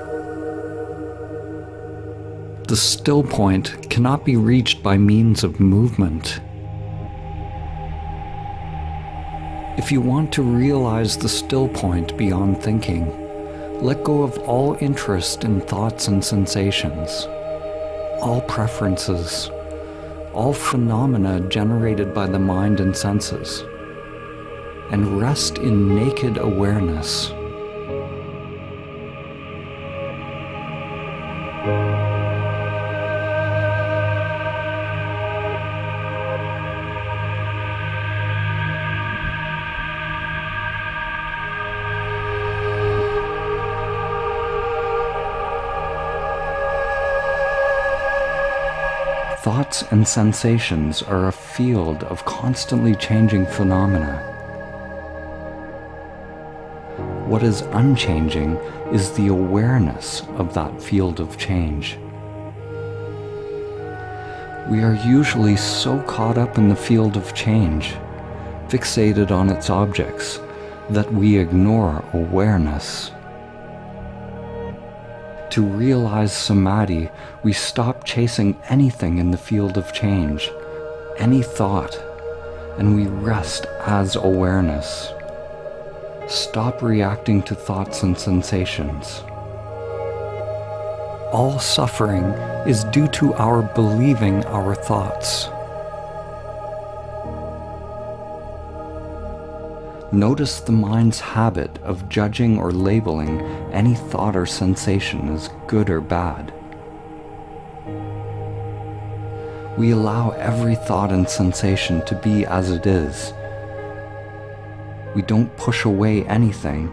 The still point cannot be reached by means of movement. If you want to realize the still point beyond thinking, let go of all interest in thoughts and sensations, all preferences, all phenomena generated by the mind and senses, and rest in naked awareness. Thoughts and sensations are a field of constantly changing phenomena. What is unchanging is the awareness of that field of change. We are usually so caught up in the field of change, fixated on its objects, that we ignore awareness. To realize samadhi, we stop chasing anything in the field of change, any thought, and we rest as awareness. Stop reacting to thoughts and sensations. All suffering is due to our believing our thoughts. Notice the mind's habit of judging or labeling any thought or sensation as good or bad. We allow every thought and sensation to be as it is. We don't push away anything,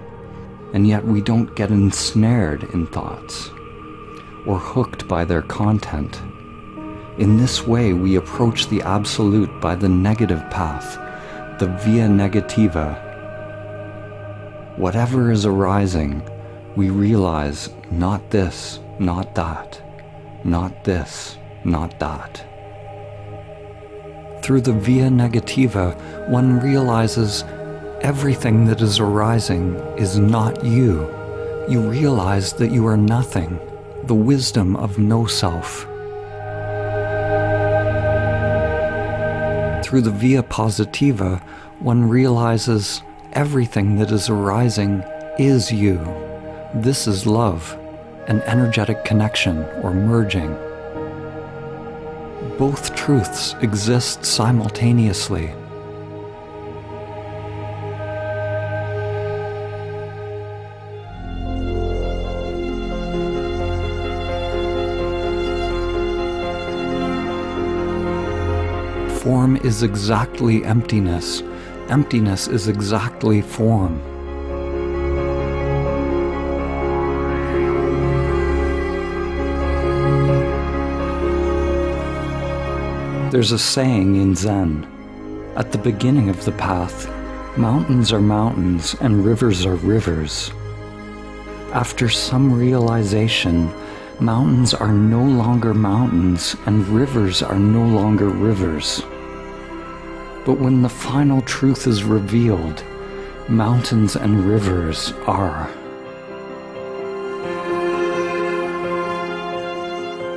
and yet we don't get ensnared in thoughts or hooked by their content. In this way, we approach the Absolute by the negative path, the via negativa. Whatever is arising, we realize not this, not that, not this, not that. Through the via negativa, one realizes everything that is arising is not you. You realize that you are nothing, the wisdom of no self. Through Through the via positiva, one realizes everything that is arising is you. This is love, an energetic connection or merging. Both truths exist simultaneously. Form is exactly emptiness. Emptiness is exactly form. There's a saying in Zen, at the beginning of the path, mountains are mountains and rivers are rivers. After some realization, mountains are no longer mountains and rivers are no longer rivers. But when the final truth is revealed, mountains and rivers are.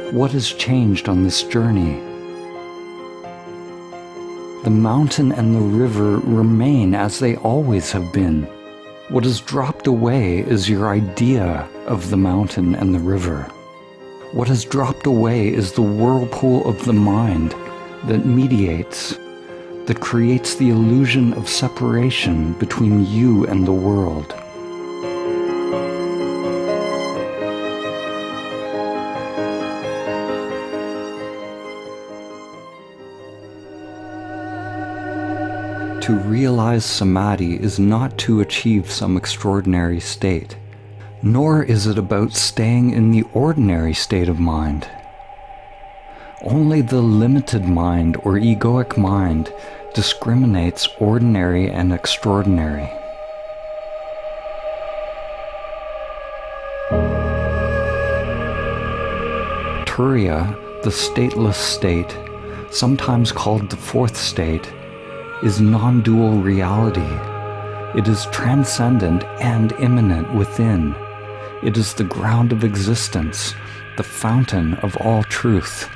What has changed on this journey? The mountain and the river remain as they always have been. What has dropped away is your idea of the mountain and the river. What has dropped away is the whirlpool of the mind that mediates, that creates the illusion of separation between you and the world. To realize samadhi is not to achieve some extraordinary state, nor is it about staying in the ordinary state of mind. Only the limited mind or egoic mind discriminates ordinary and extraordinary. Turiya, the stateless state, sometimes called the fourth state, is non-dual reality. It is transcendent and immanent within. It is the ground of existence, the fountain of all truth.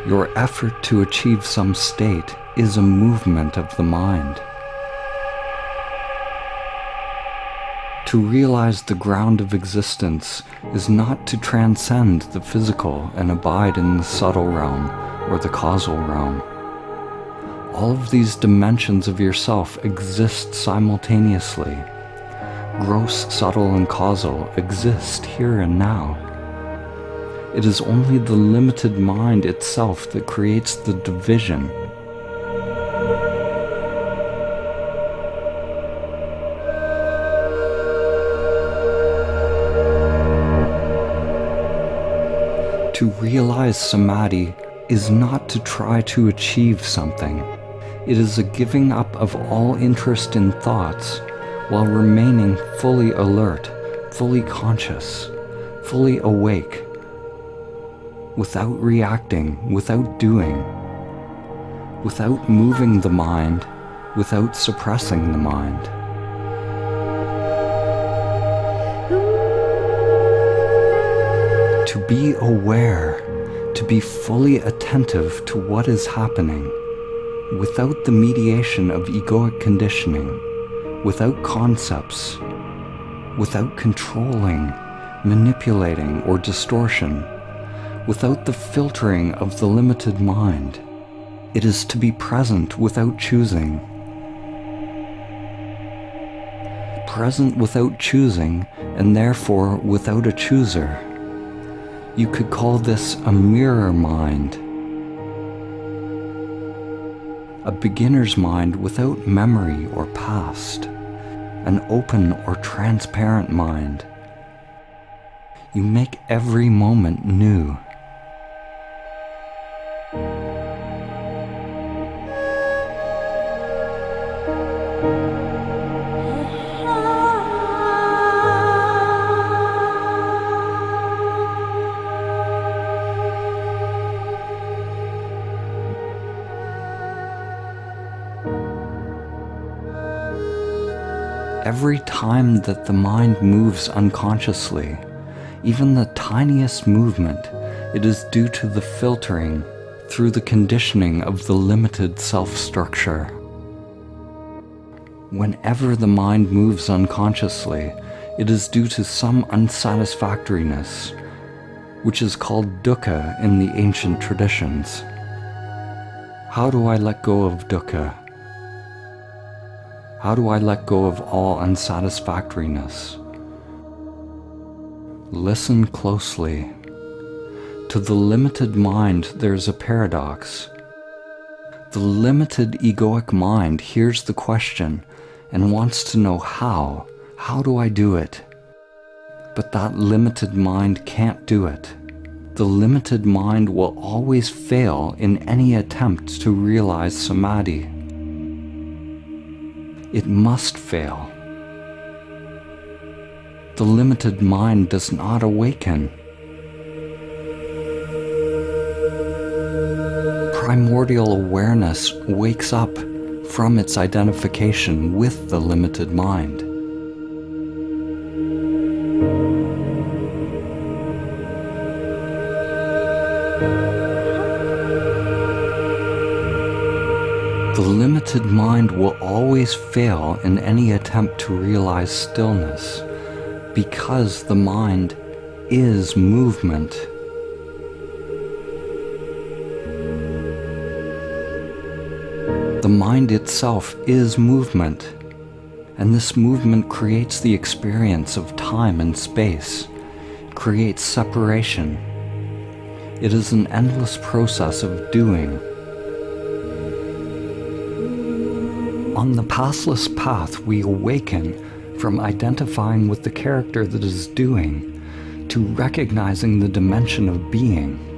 Your effort to achieve some state is a movement of the mind. To realize the ground of existence is not to transcend the physical and abide in the subtle realm or the causal realm. All of these dimensions of yourself exist simultaneously. Gross, subtle, and causal exist here and now. It is only the limited mind itself that creates the division. To realize samadhi is not to try to achieve something. It is a giving up of all interest in thoughts while remaining fully alert, fully conscious, fully awake, without reacting, without doing, without moving the mind, without suppressing the mind. To be aware, to be fully attentive to what is happening, without the mediation of egoic conditioning, without concepts, without controlling, manipulating, or distortion, without the filtering of the limited mind. It is to be present without choosing. Present without choosing, and therefore without a chooser. You could call this a mirror mind. A beginner's mind without memory or past. An open or transparent mind. You make every moment new. Every time that the mind moves unconsciously, even the tiniest movement, it is due to the filtering through the conditioning of the limited self-structure. Whenever the mind moves unconsciously, it is due to some unsatisfactoriness, which is called dukkha in the ancient traditions. How do I let go of dukkha? How do I let go of all unsatisfactoriness? Listen closely. To the limited mind, there's a paradox. The limited egoic mind hears the question and wants to know how. How do I do it? But that limited mind can't do it. The limited mind will always fail in any attempt to realize samadhi. It must fail. The limited mind does not awaken. Primordial awareness wakes up from its identification with the limited mind. The limited mind will always fail in any attempt to realize stillness, because the mind is movement. The mind itself is movement, and this movement creates the experience of time and space, creates separation. It is an endless process of doing. On the Pathless Path, we awaken from identifying with the character that is doing to recognizing the dimension of being.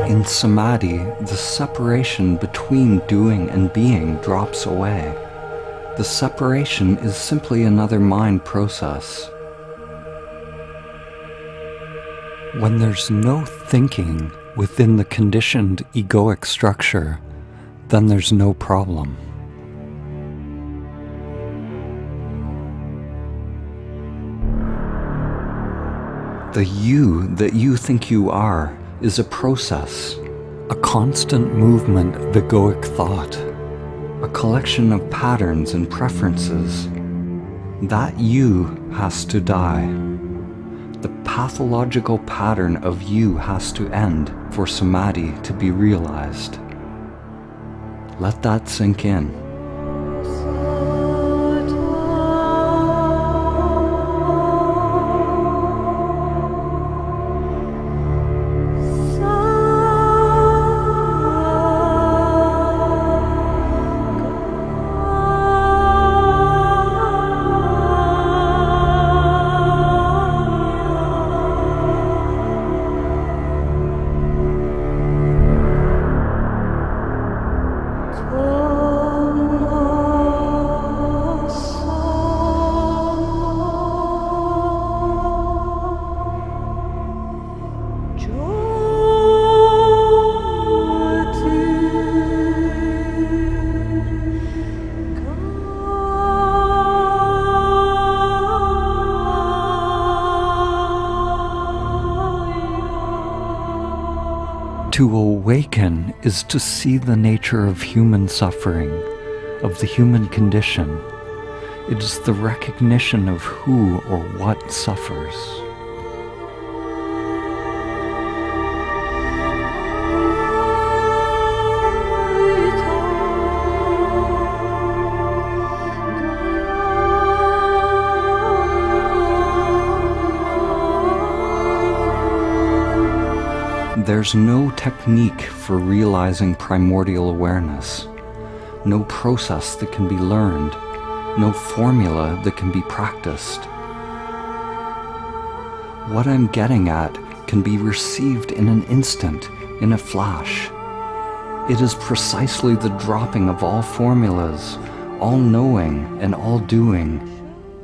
In samadhi, the separation between doing and being drops away. The separation is simply another mind process. When there's no thinking within the conditioned egoic structure, then there's no problem. The you that you think you are is a process, a constant movement of egoic thought, a collection of patterns and preferences. That you has to die. The pathological pattern of you has to end for samadhi to be realized. Let that sink in. To awaken is to see the nature of human suffering, of the human condition. It is the recognition of who or what suffers. There's no technique for realizing primordial awareness, no process that can be learned, no formula that can be practiced. What I'm getting at can be received in an instant, in a flash. It is precisely the dropping of all formulas, all knowing and all doing,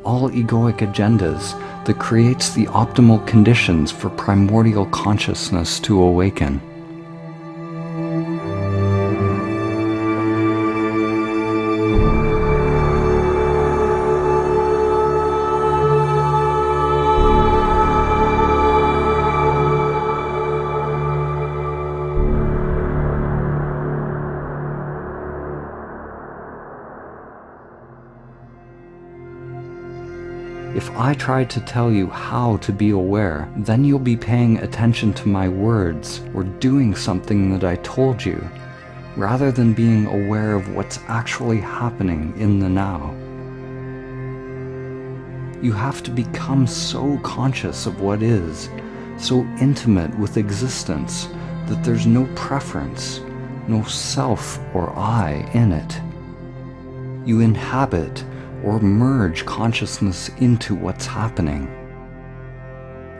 all egoic agendas that creates the optimal conditions for primordial consciousness to awaken. If I try to tell you how to be aware, then you'll be paying attention to my words or doing something that I told you, rather than being aware of what's actually happening in the now. You have to become so conscious of what is, so intimate with existence, that there's no preference, no self or I in it. You inhabit or merge consciousness into what's happening.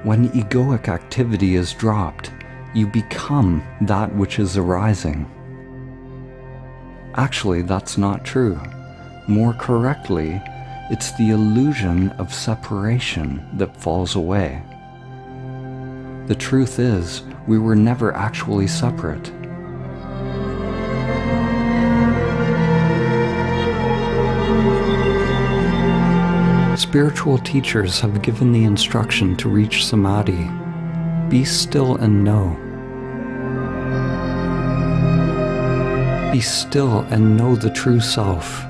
When egoic activity is dropped, you become that which is arising. Actually, that's not true. More correctly, it's the illusion of separation that falls away. The truth is, we were never actually separate. Spiritual teachers have given the instruction to reach Samadhi. Be still and know. Be still and know the true self,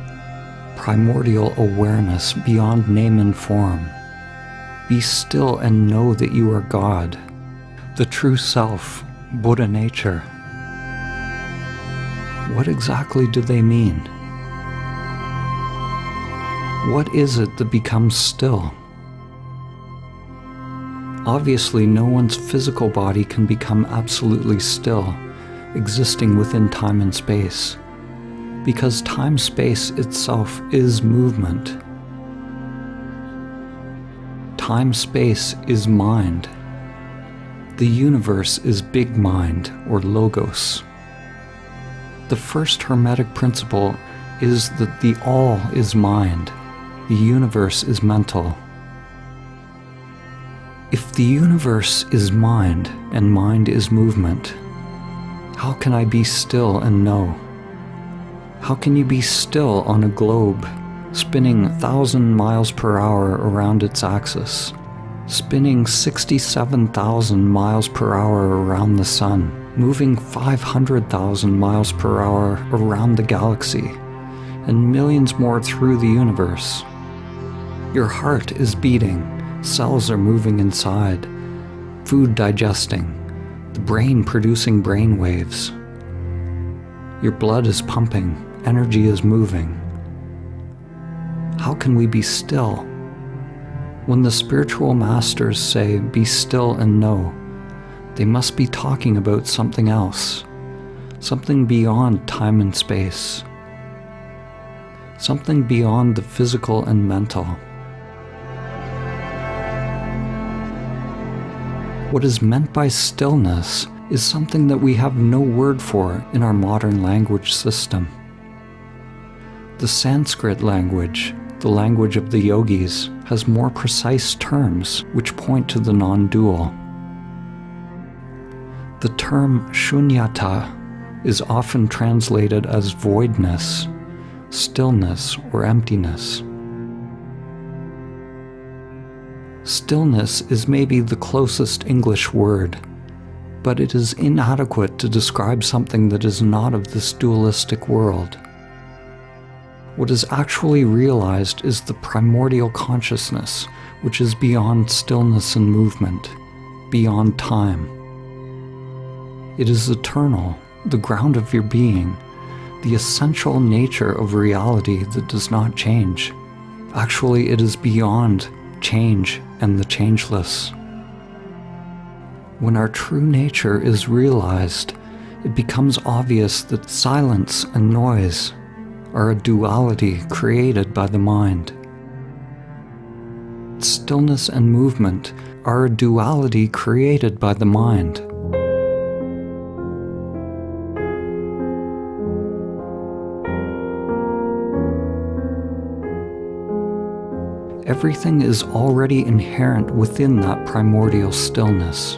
primordial awareness beyond name and form. Be still and know that you are God, the true self, Buddha nature. What exactly do they mean? What is it that becomes still? Obviously, no one's physical body can become absolutely still, existing within time and space, because time-space itself is movement. Time-space is mind. The universe is big mind, or logos. The first Hermetic principle is that the all is mind. The universe is mental. If the universe is mind and mind is movement, how can I be still and know? How can you be still on a globe, spinning 1,000 miles per hour around its axis, spinning 67,000 miles per hour around the sun, moving 500,000 miles per hour around the galaxy, and millions more through the universe? Your heart is beating, cells are moving inside, food digesting, the brain producing brain waves. Your blood is pumping, energy is moving. How can we be still? When the spiritual masters say, be still and know, they must be talking about something else, something beyond time and space, something beyond the physical and mental. What is meant by stillness is something that we have no word for in our modern language system. The Sanskrit language, the language of the yogis, has more precise terms which point to the non-dual. The term shunyata is often translated as voidness, stillness, or emptiness. Stillness is maybe the closest English word, but it is inadequate to describe something that is not of this dualistic world. What is actually realized is the primordial consciousness, which is beyond stillness and movement, beyond time. It is eternal, the ground of your being, the essential nature of reality that does not change. Actually, it is beyond change and the changeless. When our true nature is realized, it becomes obvious that silence and noise are a duality created by the mind. Stillness and movement are a duality created by the mind. Everything is already inherent within that primordial stillness.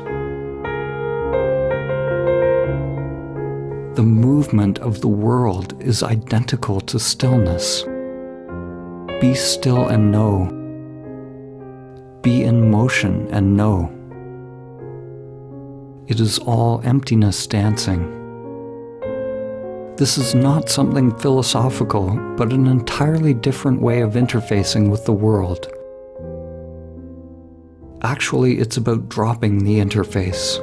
The movement of the world is identical to stillness. Be still and know. Be in motion and know. It is all emptiness dancing. This is not something philosophical, but an entirely different way of interfacing with the world. Actually, it's about dropping the interface,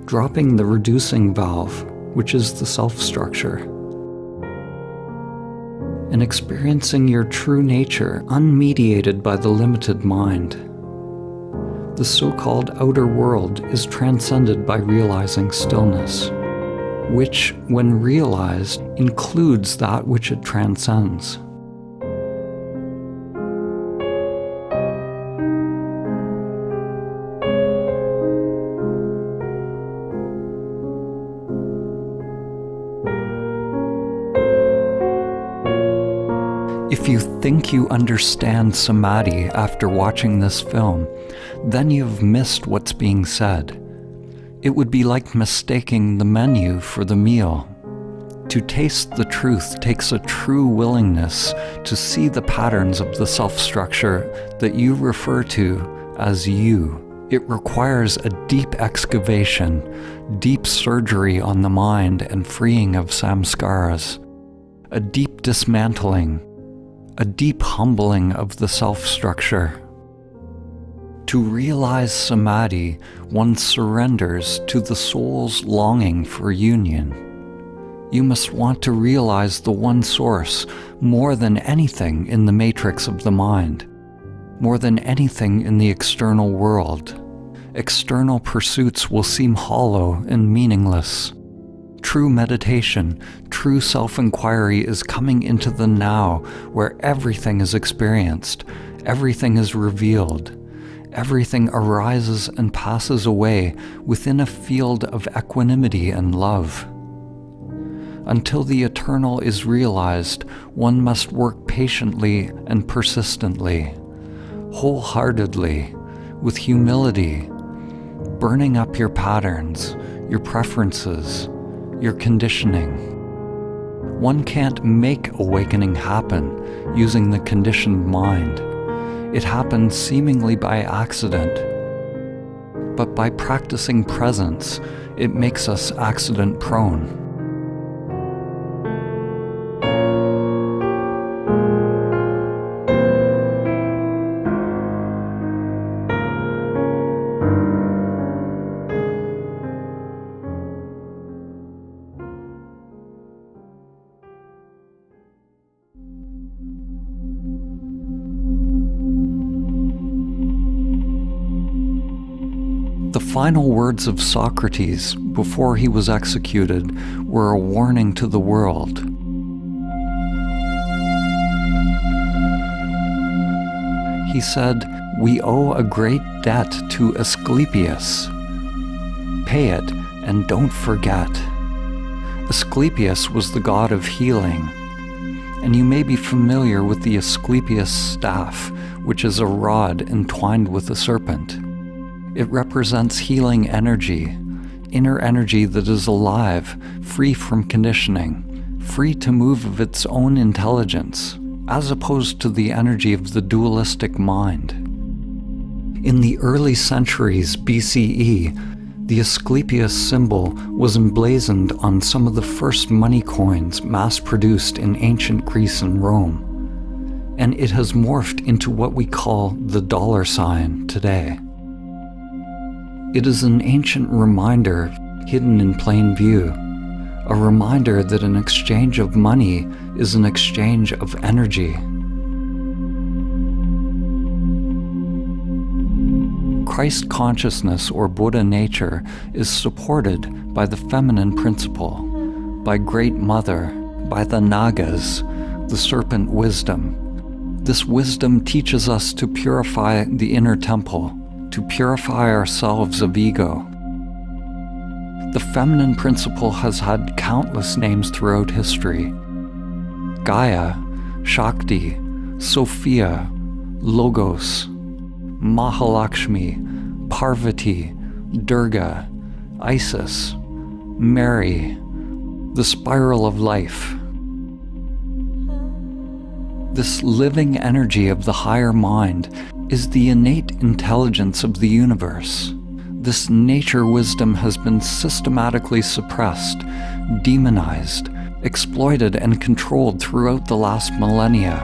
dropping the reducing valve, which is the self-structure, and experiencing your true nature unmediated by the limited mind. The so-called outer world is transcended by realizing stillness, which, when realized, includes that which it transcends. If you think you understand Samadhi after watching this film, then you've missed what's being said. It would be like mistaking the menu for the meal. To taste the truth takes a true willingness to see the patterns of the self-structure that you refer to as you. It requires a deep excavation, deep surgery on the mind and freeing of samskaras, a deep dismantling, a deep humbling of the self-structure. To realize Samadhi, one surrenders to the soul's longing for union. You must want to realize the one source more than anything in the matrix of the mind, more than anything in the external world. External pursuits will seem hollow and meaningless. True meditation, true self-inquiry is coming into the now, where everything is experienced, everything is revealed, everything arises and passes away within a field of equanimity and love. Until the eternal is realized, one must work patiently and persistently, wholeheartedly, with humility, burning up your patterns, your preferences, your conditioning. One can't make awakening happen using the conditioned mind. It happens seemingly by accident. But by practicing presence, it makes us accident-prone. The final words of Socrates before he was executed were a warning to the world. He said, "We owe a great debt to Asclepius. Pay it and don't forget." Asclepius was the god of healing, and you may be familiar with the Asclepius staff, which is a rod entwined with a serpent. It represents healing energy, inner energy that is alive, free from conditioning, free to move of its own intelligence, as opposed to the energy of the dualistic mind. In the early centuries BCE, the Asclepius symbol was emblazoned on some of the first money coins mass-produced in ancient Greece and Rome, and it has morphed into what we call the dollar sign today. It is an ancient reminder hidden in plain view, a reminder that an exchange of money is an exchange of energy. Christ consciousness or Buddha nature is supported by the feminine principle, by Great Mother, by the Nagas, the serpent wisdom. This wisdom teaches us to purify the inner temple, to purify ourselves of ego. The feminine principle has had countless names throughout history. Gaia, Shakti, Sophia, Logos, Mahalakshmi, Parvati, Durga, Isis, Mary, the spiral of life. This living energy of the higher mind is the innate intelligence of the universe. This nature wisdom has been systematically suppressed, demonized, exploited, and controlled throughout the last millennia.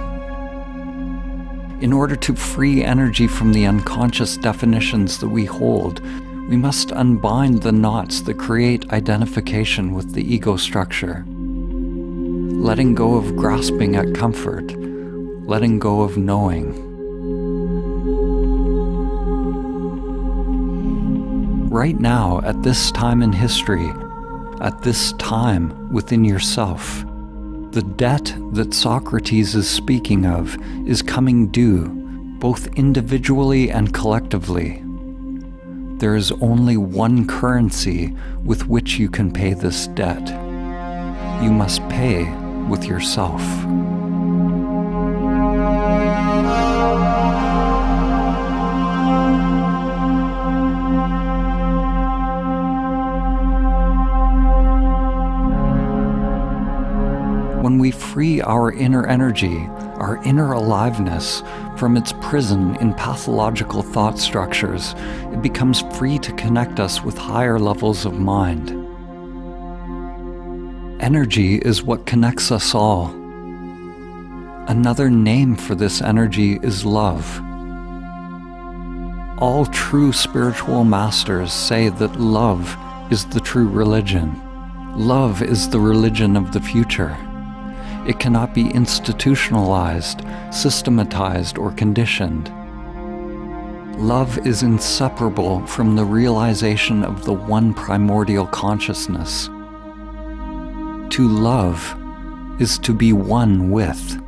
In order to free energy from the unconscious definitions that we hold, we must unbind the knots that create identification with the ego structure. Letting go of grasping at comfort, letting go of knowing. Right now, at this time in history, at this time within yourself, the debt that Socrates is speaking of is coming due, both individually and collectively. There is only one currency with which you can pay this debt. You must pay with yourself. When we free our inner energy, our inner aliveness, from its prison in pathological thought structures, it becomes free to connect us with higher levels of mind. Energy is what connects us all. Another name for this energy is love. All true spiritual masters say that love is the true religion. Love is the religion of the future. It cannot be institutionalized, systematized, or conditioned. Love is inseparable from the realization of the one primordial consciousness. To love is to be one with.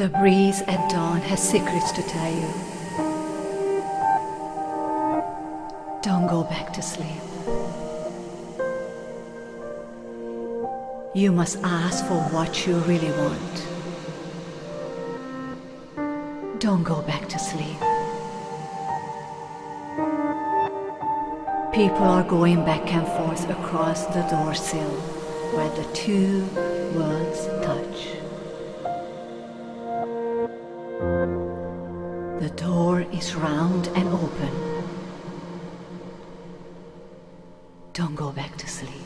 The breeze at dawn has secrets to tell you. Don't go back to sleep. You must ask for what you really want. Don't go back to sleep. People are going back and forth across the door sill where the two worlds touch. The door is round and open. Don't go back to sleep.